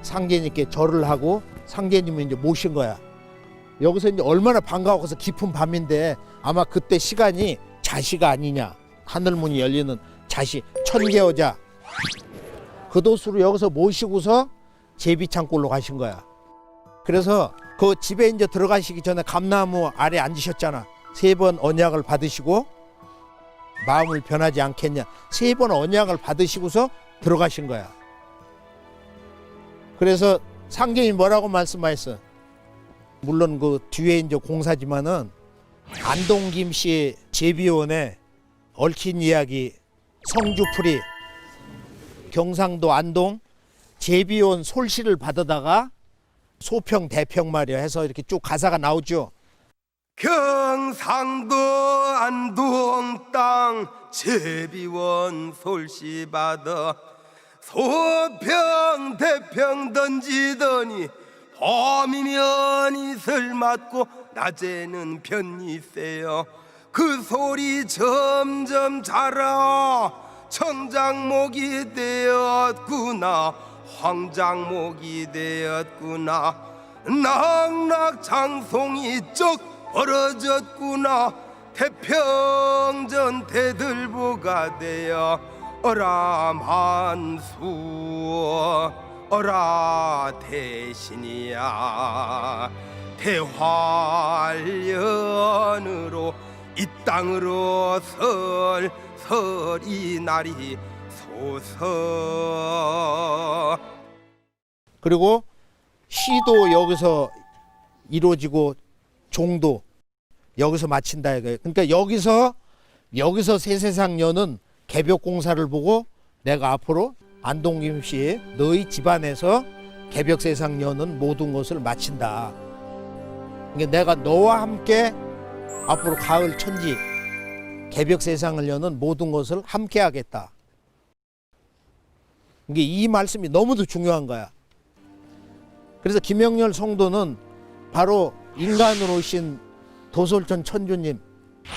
상제님께 절을 하고 상제님을 이제 모신 거야. 여기서 이제 얼마나 반가워서 깊은 밤인데 아마 그때 시간이 자시가 아니냐. 하늘문이 열리는 자시 천개여자 그 도수로 여기서 모시고서 제비창골로 가신 거야. 그래서 그 집에 이제 들어가시기 전에 감나무 아래 앉으셨잖아. 3번 언약을 받으시고 마음을 변하지 않겠냐. 3번 언약을 받으시고서 들어가신 거야. 그래서 상제님 뭐라고 말씀하셨어? 물론 그 뒤에 이제 공사지만은 안동김씨 제비원에 얽힌 이야기 성주풀이 경상도 안동 제비원 솔시를 받아다가 소평 대평 말이야 해서 이렇게 쭉 가사가 나오죠. 경상도 안동 땅 제비원 솔시 받아 소평 대평 던지더니 밤이면 이슬 맞고 낮에는 편히 세요. 그 소리 점점 자라 청장목이 되었구나 황장목이 되었구나 낙낙장송이 쩍 벌어졌구나 태평전 대들보가 되어 어라만수 어라 대신이야 대활련으로 이 땅으로 설설이 날이 소서. 그리고 시도 여기서 이루어지고 종도 여기서 마친다 이거예요. 그러니까 여기서 세세상 여는 개벽 공사를 보고 내가 앞으로 안동김씨 너희 집안에서 개벽 세상 여는 모든 것을 마친다. 그러니까 내가 너와 함께 앞으로 가을 천지 개벽 세상을 여는 모든 것을 함께 하겠다. 이게 이 말씀이 너무도 중요한 거야. 그래서 김영렬 성도는 바로 인간으로 오신 도솔천 천주님,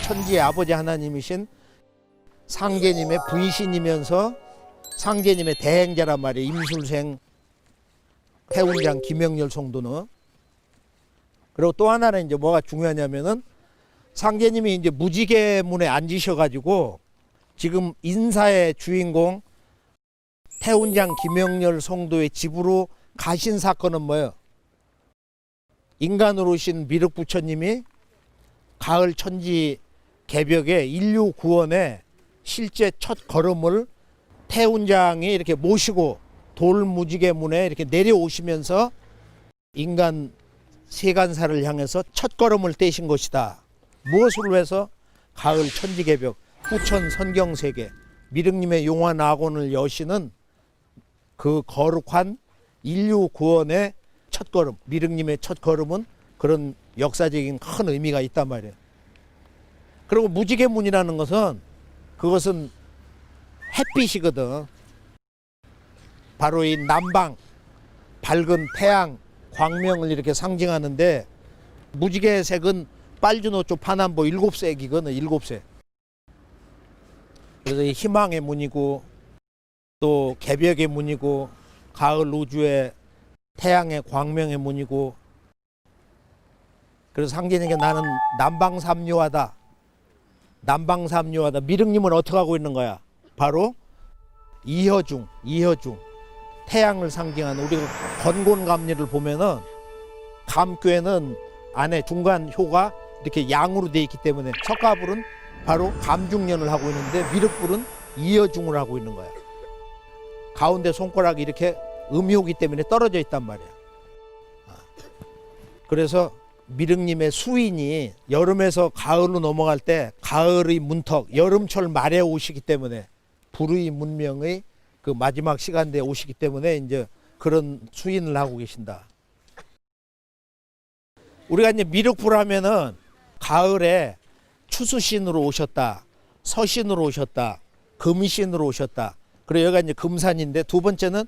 천지의 아버지 하나님이신 상제님의 분신이면서 상제님의 대행자란 말이에요. 임술생 태운장 김영렬 성도는. 그리고 또 하나는 이제 뭐가 중요하냐면은 상제님이 이제 무지개문에 앉으셔가지고 지금 인사의 주인공 태운장 김영렬 성도의 집으로 가신 사건은 뭐예요? 인간으로 오신 미륵부처님이 가을 천지 개벽에 인류 구원에 실제 첫 걸음을 태운장이 이렇게 모시고 돌무지개문에 이렇게 내려오시면서 인간 세간사를 향해서 첫 걸음을 떼신 것이다. 무엇으로 해서? 가을 천지개벽, 후천 선경세계, 미륵님의 용화 낙원을 여시는 그 거룩한 인류 구원의 첫 걸음, 미륵님의 첫 걸음은 그런 역사적인 큰 의미가 있단 말이에요. 그리고 무지개문이라는 것은 그것은 햇빛이거든. 바로 이 남방, 밝은 태양, 광명을 이렇게 상징하는데 무지개 색은 빨주노초 파남보 7색이거든. 7색. 그래서 이 희망의 문이고 또 개벽의 문이고 가을 우주의 태양의 광명의 문이고 그래서 상진에게 나는 남방삼류하다. 남방삼류하다. 미륵님은 어떻게 하고 있는 거야? 바로 이허중. 태양을 상징하는 우리가 건곤감리를 보면은 감교에는 안에 중간 효가 이렇게 양으로 돼 있기 때문에 석가불은 바로 감중년을 하고 있는데 미륵불은 이허중을 하고 있는 거야. 가운데 손가락이 이렇게 음효기 때문에 떨어져 있단 말이야. 그래서 미륵님의 수인이 여름에서 가을로 넘어갈 때 가을의 문턱, 여름철 말에 오시기 때문에 불의 문명의 그 마지막 시간대에 오시기 때문에 이제 그런 수인을 하고 계신다. 우리가 이제 미륵불 하면은 가을에 추수신으로 오셨다, 서신으로 오셨다, 금신으로 오셨다. 그리고 여기가 이제 금산인데 두 번째는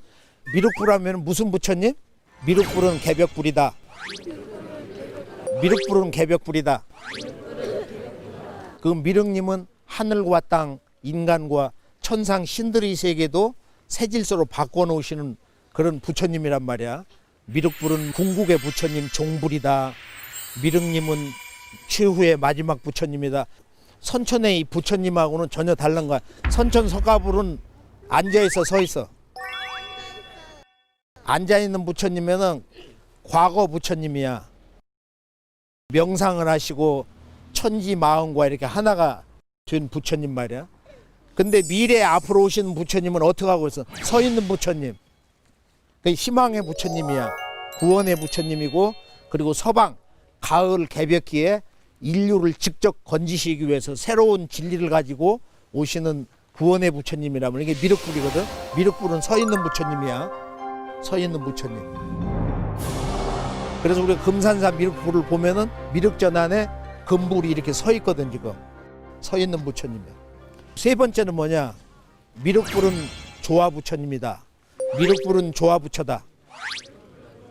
미륵불 하면 무슨 부처님? 미륵불은 개벽불이다. 미륵불은 개벽불이다. 그 미륵님은 하늘과 땅, 인간과 천상 신들의 세계도 새질서로 바꿔놓으시는 그런 부처님이란 말이야. 미륵불은 궁극의 부처님 종불이다. 미륵님은 최후의 마지막 부처님이다. 선천의 이 부처님하고는 전혀 다른 거야. 선천 석가불은 앉아있어 서있어. 앉아있는 부처님에는 과거 부처님이야. 명상을 하시고 천지 마음과 이렇게 하나가 된 부처님 말이야. 근데 미래 앞으로 오시는 부처님은 어떻게 하고 있어? 서 있는 부처님. 그 희망의 부처님이야. 구원의 부처님이고 그리고 서방 가을 개벽기에 인류를 직접 건지시기 위해서 새로운 진리를 가지고 오시는 구원의 부처님이라면 이게 미륵불이거든. 미륵불은 서 있는 부처님이야. 서 있는 부처님. 그래서 우리가 금산사 미륵불을 보면은 미륵전안에 금불이 이렇게 서 있거든. 지금 서 있는 부처님이야. 세 번째는 뭐냐? 미륵불은 조화부처님이다. 미륵불은 조화부처다.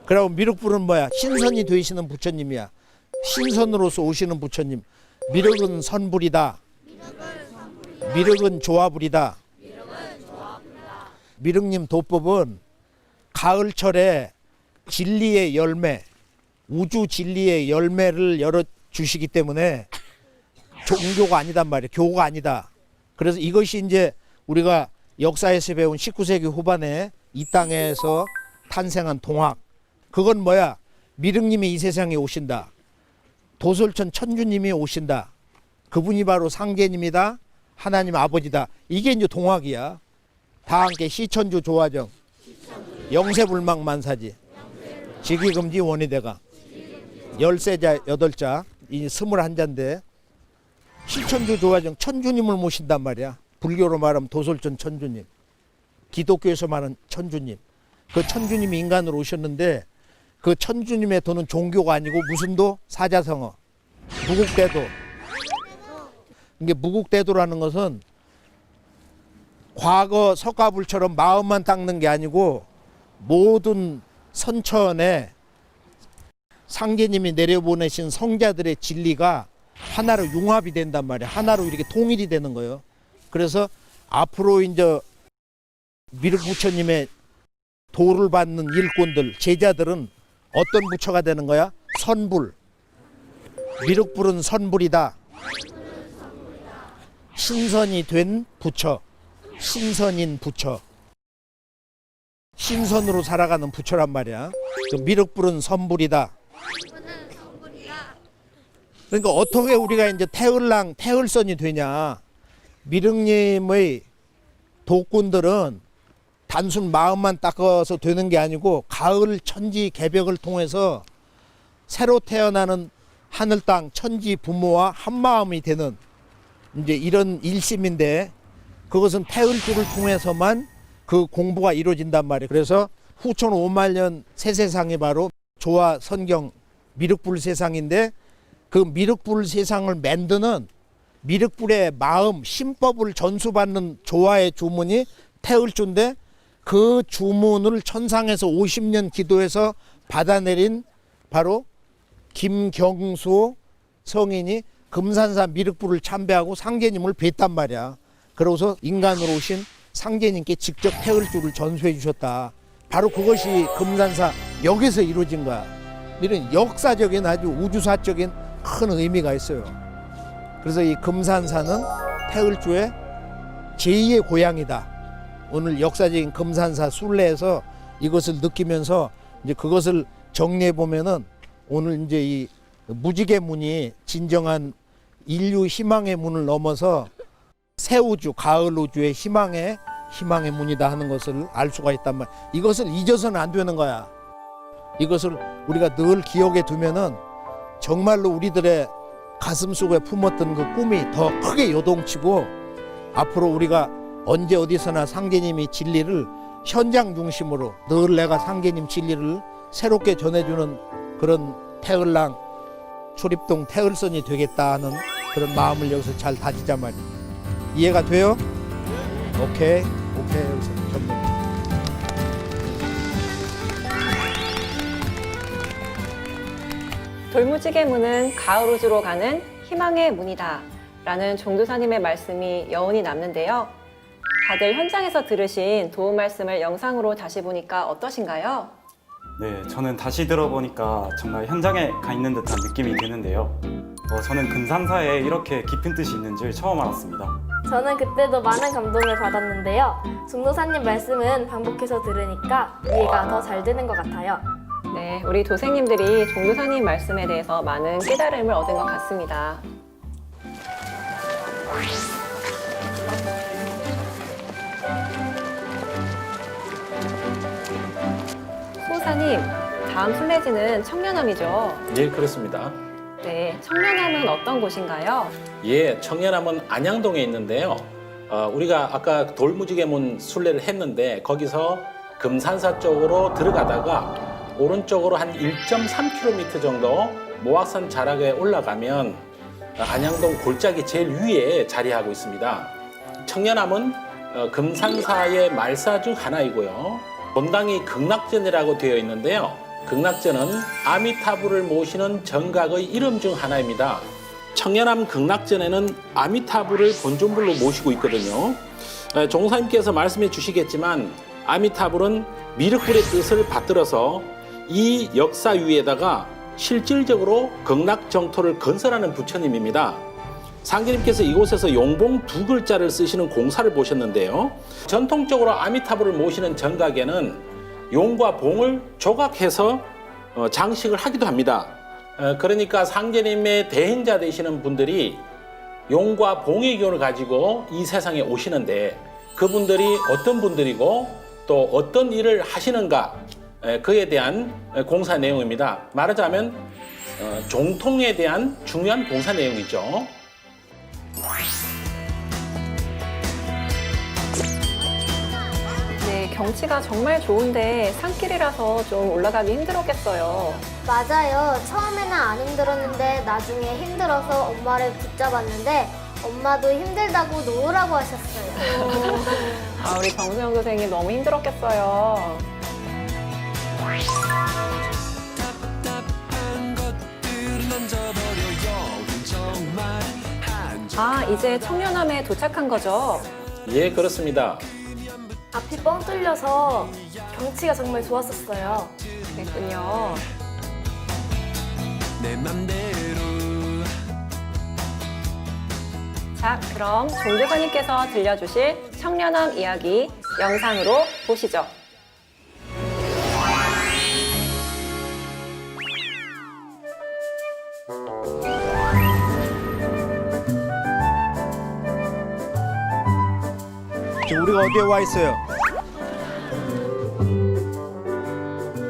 그리고 미륵불은 뭐야? 신선이 되시는 부처님이야. 신선으로서 오시는 부처님. 미륵은 선불이다. 미륵은 조화불이다. 미륵님 도법은 가을철에 진리의 열매, 우주 진리의 열매를 열어주시기 때문에 종교가 아니단 말이에요. 교가 아니다. 그래서 이것이 이제 우리가 역사에서 배운 19세기 후반에 이 땅에서 탄생한 동학. 그건 뭐야? 미륵님이 이 세상에 오신다. 도솔천 천주님이 오신다. 그분이 바로 상제님이다. 하나님 아버지다. 이게 이제 동학이야. 다 함께 시천주 조화정. 영세불망 만사지. 직위금지 원의대가. 열세자 여덟자. 이 21자인데 시천주 조화정 천주님을 모신단 말이야. 불교로 말하면 도솔천 천주님. 기독교에서 말하는 천주님. 그 천주님이 인간으로 오셨는데 그 천주님의 도는 종교가 아니고 무슨 도? 사자성어. 무국대도. 이게 무국대도라는 것은 과거 석가불처럼 마음만 닦는 게 아니고 모든 선천에 상제님이 내려보내신 성자들의 진리가 하나로 융합이 된단 말이야. 하나로 이렇게 통일이 되는 거예요. 그래서 앞으로 이제 미륵 부처님의 도를 받는 일꾼들, 제자들은 어떤 부처가 되는 거야? 선불. 미륵불은 선불이다. 신선이 된 부처. 신선인 부처. 신선으로 살아가는 부처란 말이야. 그 미륵불은 선불이다. 그러니까 어떻게 우리가 이제 태을랑 태을선이 되냐? 미륵님의 도꾼들은 단순 마음만 닦아서 되는 게 아니고 가을 천지 개벽을 통해서 새로 태어나는 하늘 땅 천지 부모와 한 마음이 되는 이제 이런 일심인데 그것은 태을주를 통해서만 그 공부가 이루어진단 말이에요. 그래서 후천 5만년 새 세상이 바로 조화 선경 미륵불 세상인데 그 미륵불 세상을 만드는 미륵불의 마음, 신법을 전수받는 조화의 주문이 태을주인데 그 주문을 천상에서 50년 기도해서 받아내린 바로 김경수 성인이 금산사 미륵불을 참배하고 상제님을 뵀단 말이야. 그러고서 인간으로 오신 상제님께 직접 태을주를 전수해 주셨다. 바로 그것이 금산사 여기서 이루어진 거야. 이런 역사적인 아주 우주사적인 큰 의미가 있어요. 그래서 이 금산사는 태을주의 제2의 고향이다. 오늘 역사적인 금산사 순례에서 이것을 느끼면서 이제 그것을 정리해 보면은 오늘 이제 이 무지개 문이 진정한 인류 희망의 문을 넘어서 새 우주, 가을 우주의 희망의 문이다 하는 것을 알 수가 있단 말. 이것을 잊어서는 안 되는 거야. 이것을 우리가 늘 기억에 두면은 정말로 우리들의 가슴 속에 품었던 그 꿈이 더 크게 요동치고 앞으로 우리가 언제 어디서나 상제님이 진리를 현장 중심으로 늘 내가 상제님 진리를 새롭게 전해주는 그런 태을랑 초립동 태을선이 되겠다 하는 그런 마음을 여기서 잘 다지자 말이야. 이해가 돼요? 오케이 여기서 정리. 돌무지개문은 가을 우주로 가는 희망의 문이다 라는 종도사님의 말씀이 여운이 남는데요. 다들 현장에서 들으신 도움 말씀을 영상으로 다시 보니까 어떠신가요? 네, 저는 다시 들어보니까 정말 현장에 가 있는 듯한 느낌이 드는데요. 저는 금산사에 이렇게 깊은 뜻이 있는 줄 처음 알았습니다. 저는 그때도 많은 감동을 받았는데요. 종도사님 말씀은 반복해서 들으니까 이해가 더 잘 되는 것 같아요. 네, 우리 도생님들이 종도사님 말씀에 대해서 많은 깨달음을 얻은 것 같습니다. 소사님, 다음 순례지는 청년암이죠? 예, 그렇습니다. 네, 청년암은 어떤 곳인가요? 예, 청년암은 안양동에 있는데요. 우리가 아까 돌무지개문 순례를 했는데 거기서 금산사 쪽으로 들어가다가 오른쪽으로 한 1.3km 정도 모악산 자락에 올라가면 안양동 골짜기 제일 위에 자리하고 있습니다. 청년암은 금산사의 말사 중 하나이고요. 본당이 극락전이라고 되어 있는데요. 극락전은 아미타불을 모시는 정각의 이름 중 하나입니다. 청년암 극락전에는 아미타불을 본尊불로 모시고 있거든요. 종사님께서 말씀해 주시겠지만 아미타불은 미륵불의 뜻을 받들어서 이 역사 위에다가 실질적으로 극락정토를 건설하는 부처님입니다. 상제님께서 이곳에서 용봉 두 글자를 쓰시는 공사를 보셨는데요. 전통적으로 아미타불을 모시는 정각에는 용과 봉을 조각해서 장식을 하기도 합니다. 그러니까 상제님의 대행자 되시는 분들이 용과 봉의 기운을 가지고 이 세상에 오시는데 그분들이 어떤 분들이고 또 어떤 일을 하시는가 그에 대한 공사 내용입니다. 말하자면 종통에 대한 중요한 공사 내용이죠. 네, 경치가 정말 좋은데 산길이라서 좀 올라가기 힘들었겠어요. 맞아요. 처음에는 안 힘들었는데 나중에 힘들어서 엄마를 붙잡았는데 엄마도 힘들다고 놓으라고 하셨어요. 아, 우리 정수영 선생님 너무 힘들었겠어요. 아, 이제 청년암에 도착한 거죠? 예, 그렇습니다. 앞이 뻥 뚫려서 경치가 정말 좋았었어요. 그랬군요. 자, 그럼 종교사님께서 들려주실 청년암 이야기 영상으로 보시죠. 지금 우리가 어디에 와 있어요?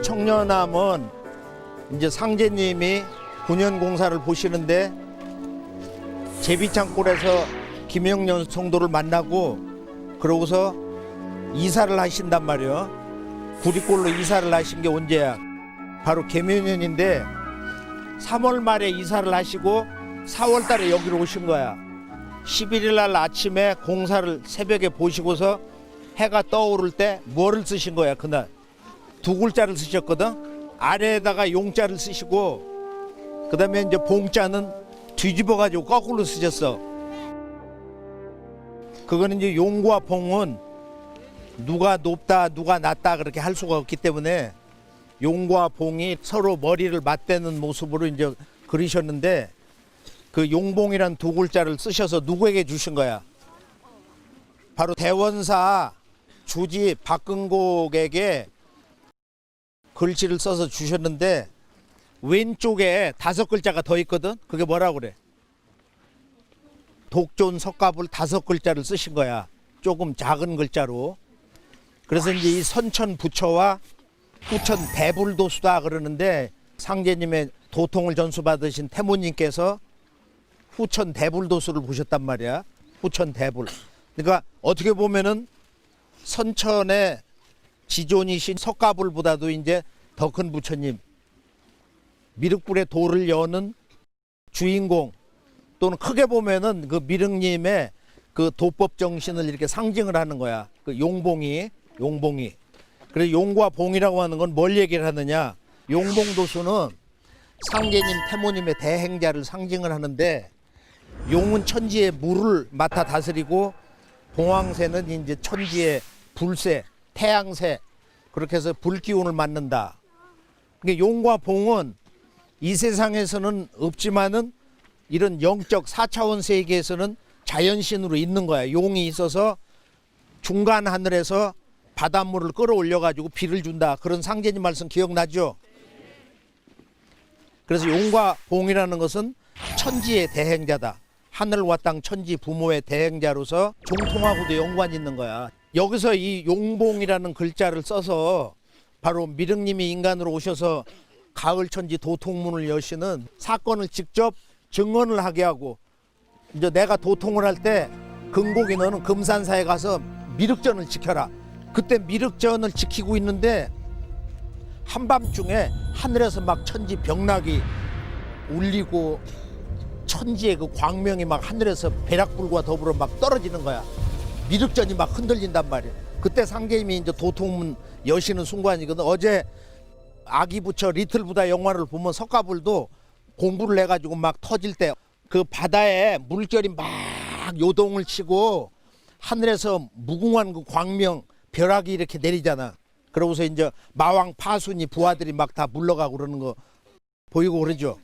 청년암은 이제 상제님이 군연공사를 보시는데 제비창골에서 김영년 성도를 만나고 그러고서 이사를 하신단 말이에요. 구리골로 이사를 하신 게 언제야? 바로 개묘년인데 3월 말에 이사를 하시고 4월 달에 여기로 오신 거야. 11일 날 아침에 공사를 새벽에 보시고서 해가 떠오를 때 뭐를 쓰신 거야 그날? 두 글자를 쓰셨거든. 아래에다가 용자를 쓰시고 그다음에 이제 봉자는 뒤집어 가지고 거꾸로 쓰셨어. 그거는 이제 용과 봉은 누가 높다 누가 낮다 그렇게 할 수가 없기 때문에 용과 봉이 서로 머리를 맞대는 모습으로 이제 그리셨는데 그 용봉이란 두 글자를 쓰셔서 누구에게 주신 거야? 바로 대원사 주지 박근곡에게 글씨를 써서 주셨는데 왼쪽에 5글자가 더 있거든. 그게 뭐라고 그래? 독존 석가불 5글자를 쓰신 거야. 조금 작은 글자로. 그래서 이제 이 선천 부처와 후천 대불도수다 그러는데 상제님의 도통을 전수받으신 태모님께서 후천 대불도수를 보셨단 말이야. 후천 대불. 그러니까 어떻게 보면은 선천의 지존이신 석가불보다도 이제 더 큰 부처님, 미륵불의 도를 여는 주인공, 또는 크게 보면은 그 미륵님의 그 도법 정신을 이렇게 상징을 하는 거야. 그 용봉이. 그래서 용과 봉이라고 하는 건 뭘 얘기를 하느냐? 용봉도수는 상제님, 태모님의 대행자를 상징을 하는데 용은 천지의 물을 맡아 다스리고 봉황새는 이제 천지의 불새, 태양새 그렇게 해서 불기운을 맡는다. 그러니까 용과 봉은 이 세상에서는 없지만은 이런 영적 4차원 세계에서는 자연신으로 있는 거야. 용이 있어서 중간 하늘에서 바닷물을 끌어올려 가지고 비를 준다. 그런 상제님 말씀 기억나죠? 그래서 용과 봉이라는 것은 천지의 대행자다. 하늘과 땅 천지 부모의 대행자로서 종통하고도 연관이 있는 거야. 여기서 이 용봉이라는 글자를 써서 바로 미륵님이 인간으로 오셔서 가을천지 도통문을 여시는 사건을 직접 증언을 하게 하고, 이제 내가 도통을 할 때 근곡이 너는 금산사에 가서 미륵전을 지켜라. 그때 미륵전을 지키고 있는데 한밤중에 하늘에서 막 천지 병락이 울리고 천지의 그 광명이 막 하늘에서 벼락불과 더불어 막 떨어지는 거야. 미륵전이 막 흔들린단 말이야. 그때 상제님이 이제 도통문 여시는 순간이거든. 어제 아기부처 리틀부다 영화를 보면 석가불도 공부를 해가지고 막 터질 때 그 바다에 물결이 막 요동을 치고 하늘에서 무궁한 그 광명 벼락이 이렇게 내리잖아. 그러고서 이제 마왕 파순이 부하들이 막 다 물러가고 그러는 거 보이고 그러죠.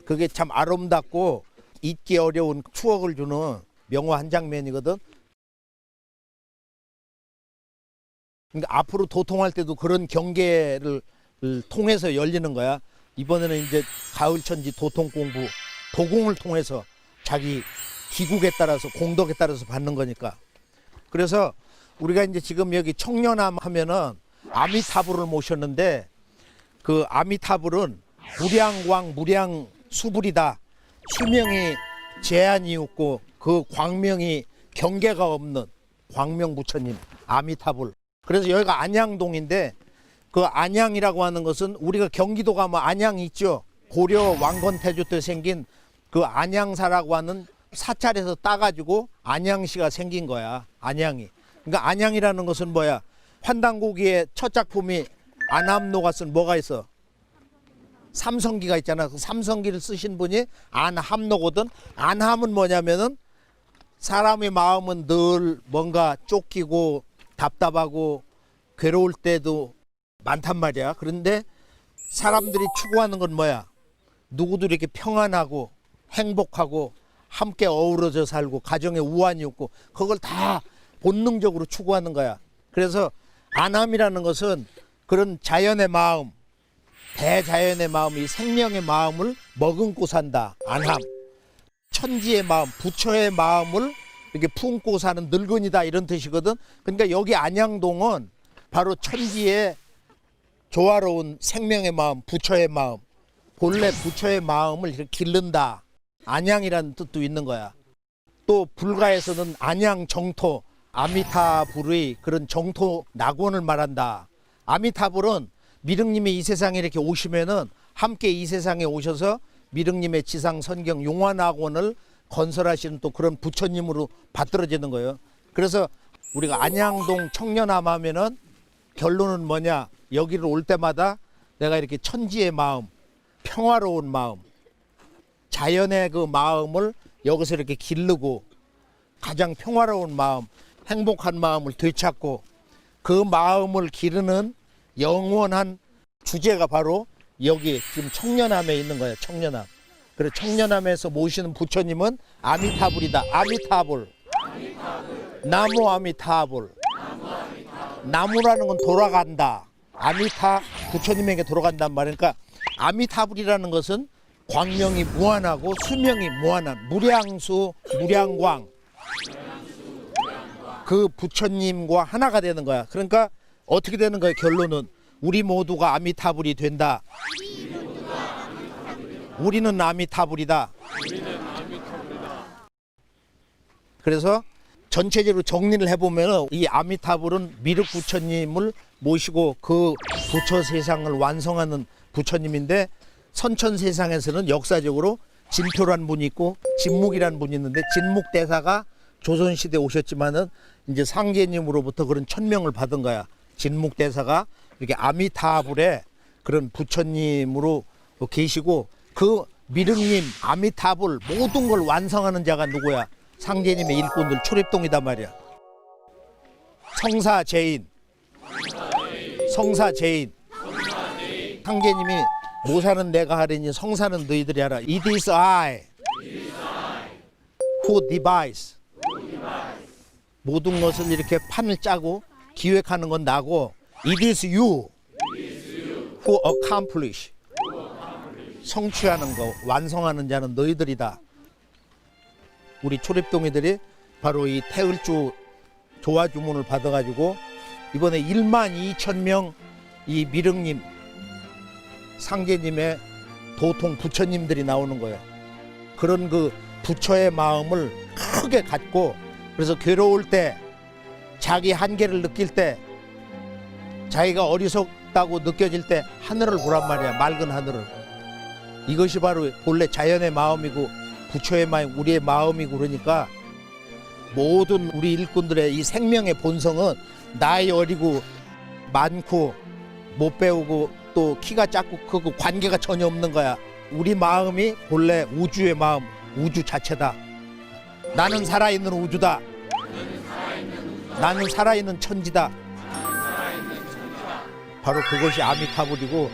그게 참 아름답고 잊기 어려운 추억을 주는 명화 한 장면이거든. 그러니까 앞으로 도통할 때도 그런 경계를 통해서 열리는 거야. 이번에는 이제 가을천지 도통 공부, 도공을 통해서 자기 기국에 따라서 공덕에 따라서 받는 거니까. 그래서 우리가 이제 지금 여기 청년암 하면은 아미타불을 모셨는데 그 아미타불은 무량광 무량수불이다. 수명이 제한이 없고 그 광명이 경계가 없는 광명부처님 아미타불. 그래서 여기가 안양동인데 그 안양이라고 하는 것은 우리가 경기도 가면 안양이 있죠. 고려 왕건태조 때 생긴 그 안양사라고 하는 사찰에서 따가지고 안양시가 생긴 거야. 안양이. 그러니까 안양이라는 것은 뭐야? 환단고기의 첫 작품이 안함노가 쓴 뭐가 있어? 삼성기가 있잖아. 그 삼성기를 쓰신 분이 안함노거든. 안함은 뭐냐면은 사람의 마음은 늘 뭔가 쫓기고 답답하고 괴로울 때도 많단 말이야. 그런데 사람들이 추구하는 건 뭐야? 누구도 이렇게 평안하고 행복하고 함께 어우러져 살고 가정에 우환이 없고 그걸 다 본능적으로 추구하는 거야. 그래서 안함이라는 것은 그런 자연의 마음, 대자연의 마음, 이 생명의 마음을 머금고 산다. 안함. 천지의 마음, 부처의 마음을 이렇게 품고 사는 늙은이다 이런 뜻이거든. 그러니까 여기 안양동은 바로 천지의 조화로운 생명의 마음, 부처의 마음, 본래 부처의 마음을 이렇게 기른다. 안양이라는 뜻도 있는 거야. 또 불가에서는 안양 정토, 아미타불의 그런 정토 낙원을 말한다. 아미타불은 미륵님이 이 세상에 이렇게 오시면은 함께 이 세상에 오셔서 미륵님의 지상 선경 용화낙원을 건설하시는 또 그런 부처님으로 받들어지는 거예요. 그래서 우리가 안양동 청년함 하면은 결론은 뭐냐? 여기를 올 때마다 내가 이렇게 천지의 마음, 평화로운 마음, 자연의 그 마음을 여기서 이렇게 기르고 가장 평화로운 마음, 행복한 마음을 되찾고 그 마음을 기르는 영원한 주제가 바로 여기 지금 청년함에 있는 거예요. 청년함. 그래 청년함에서 모시는 부처님은 아미타불이다. 아미타불. 나무 아미타불. 나무라는 건 돌아간다. 아미타 부처님에게 돌아간단 말이니까 아미타불이라는 것은 광명이 무한하고 수명이 무한한 무량수 무량광 그 부처님과 하나가 되는 거야. 그러니까 어떻게 되는 거야? 결론은 우리 모두가 아미타불이 된다. 우리는 아미타불이다. 그래서 전체적으로 정리를 해보면 이 아미타불은 미륵 부처님을 모시고 그 부처 세상을 완성하는 부처님인데 선천 세상에서는 역사적으로 진표란 분이 있고 진묵이란 분이 있는데 진묵 대사가 조선시대에 오셨지만은 이제 상제님으로부터 그런 천명을 받은 거야. 진묵 대사가 이렇게 아미타불의 그런 부처님으로 계시고 그 미륵님 아미타불 모든 걸 완성하는 자가 누구야? 상제님의 일꾼들 출입동이단 말이야. 성사제인. 성사제인. 상제님이 모사는 내가 하리니 성사는 너희들이 하라. It is I who devise. 모든 것을 이렇게 판을 짜고 기획하는 건 나고 It is you who accomplish. 성취하는 거, 완성하는 자는 너희들이다. 우리 초립동이들이 바로 이 태을주 조화 주문을 받아가지고 이번에 12,000명 이 미륵님, 상제님의 도통 부처님들이 나오는 거예요. 그런 그 부처의 마음을 크게 갖고 그래서 괴로울 때 자기 한계를 느낄 때 자기가 어리석다고 느껴질 때 하늘을 보란 말이야. 맑은 하늘을. 이것이 바로 본래 자연의 마음이고 부처의 마음, 우리의 마음이고 그러니까 모든 우리 일꾼들의 이 생명의 본성은 나이 어리고 많고 못 배우고 또 키가 작고 크고 관계가 전혀 없는 거야. 우리 마음이 본래 우주의 마음, 우주 자체다. 나는 살아있는 우주다. 나는 살아있는 천지다. 바로 그것이 아미타불이고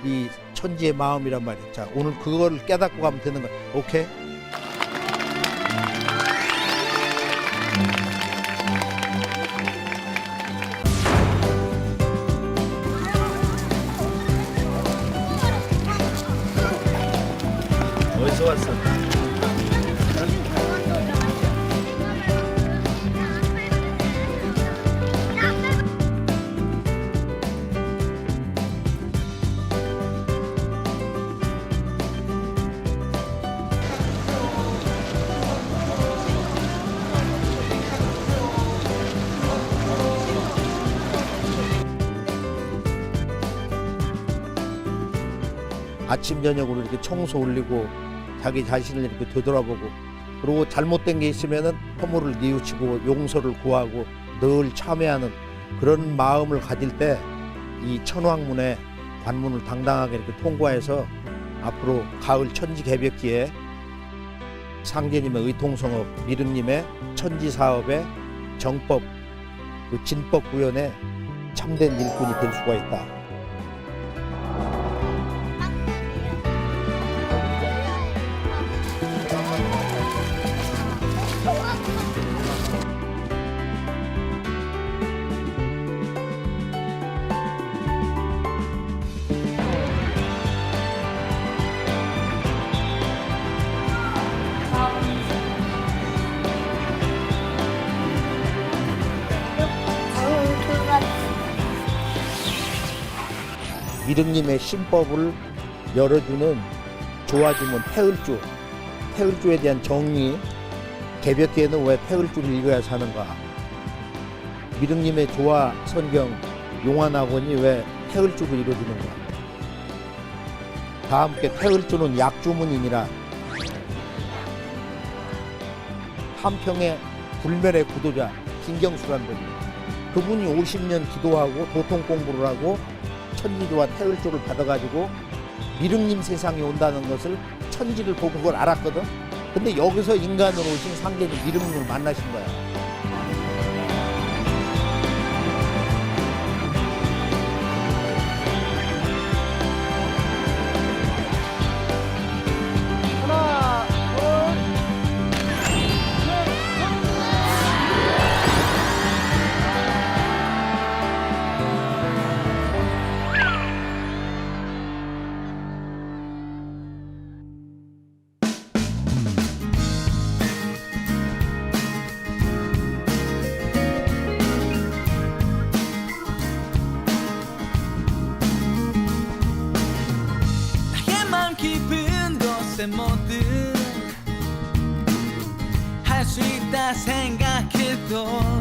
이 천지의 마음이란 말이야. 자, 오늘 그걸 깨닫고 가면 되는 거야. 오케이? 어디서 왔어? 아침 저녁으로 이렇게 청소 올리고 자기 자신을 이렇게 되돌아보고 그리고 잘못된 게 있으면은 허물을 뉘우치고 용서를 구하고 늘 참회하는 그런 마음을 가질 때 이 천왕문의 관문을 당당하게 이렇게 통과해서 앞으로 가을 천지 개벽기에 상제님의 의통성업, 미륵님의 천지 사업의 정법, 그 진법 구현에 참된 일꾼이 될 수가 있다. 미륵님의 신법을 열어주는 조화주문 태을주, 태을주에 대한 정의, 개벽기에는 왜 태을주를 읽어야 사는가? 미륵님의 조화 선경 용화낙원이 왜 태을주를 이루어주는가? 다 함께 태을주는 약주문이니라. 한평의 불멸의 구도자 김경수라는 분입니다. 그분이 50년 기도하고 도통 공부를 하고 천지조와 태율조를 받아가지고 미륵님 세상에 온다는 것을 천지를 보고 그걸 알았거든. 근데 여기서 인간으로 오신 상계님 미륵님을 만나신 거야. 나의 깊은 곳에 모두 할 수 있다 생각해도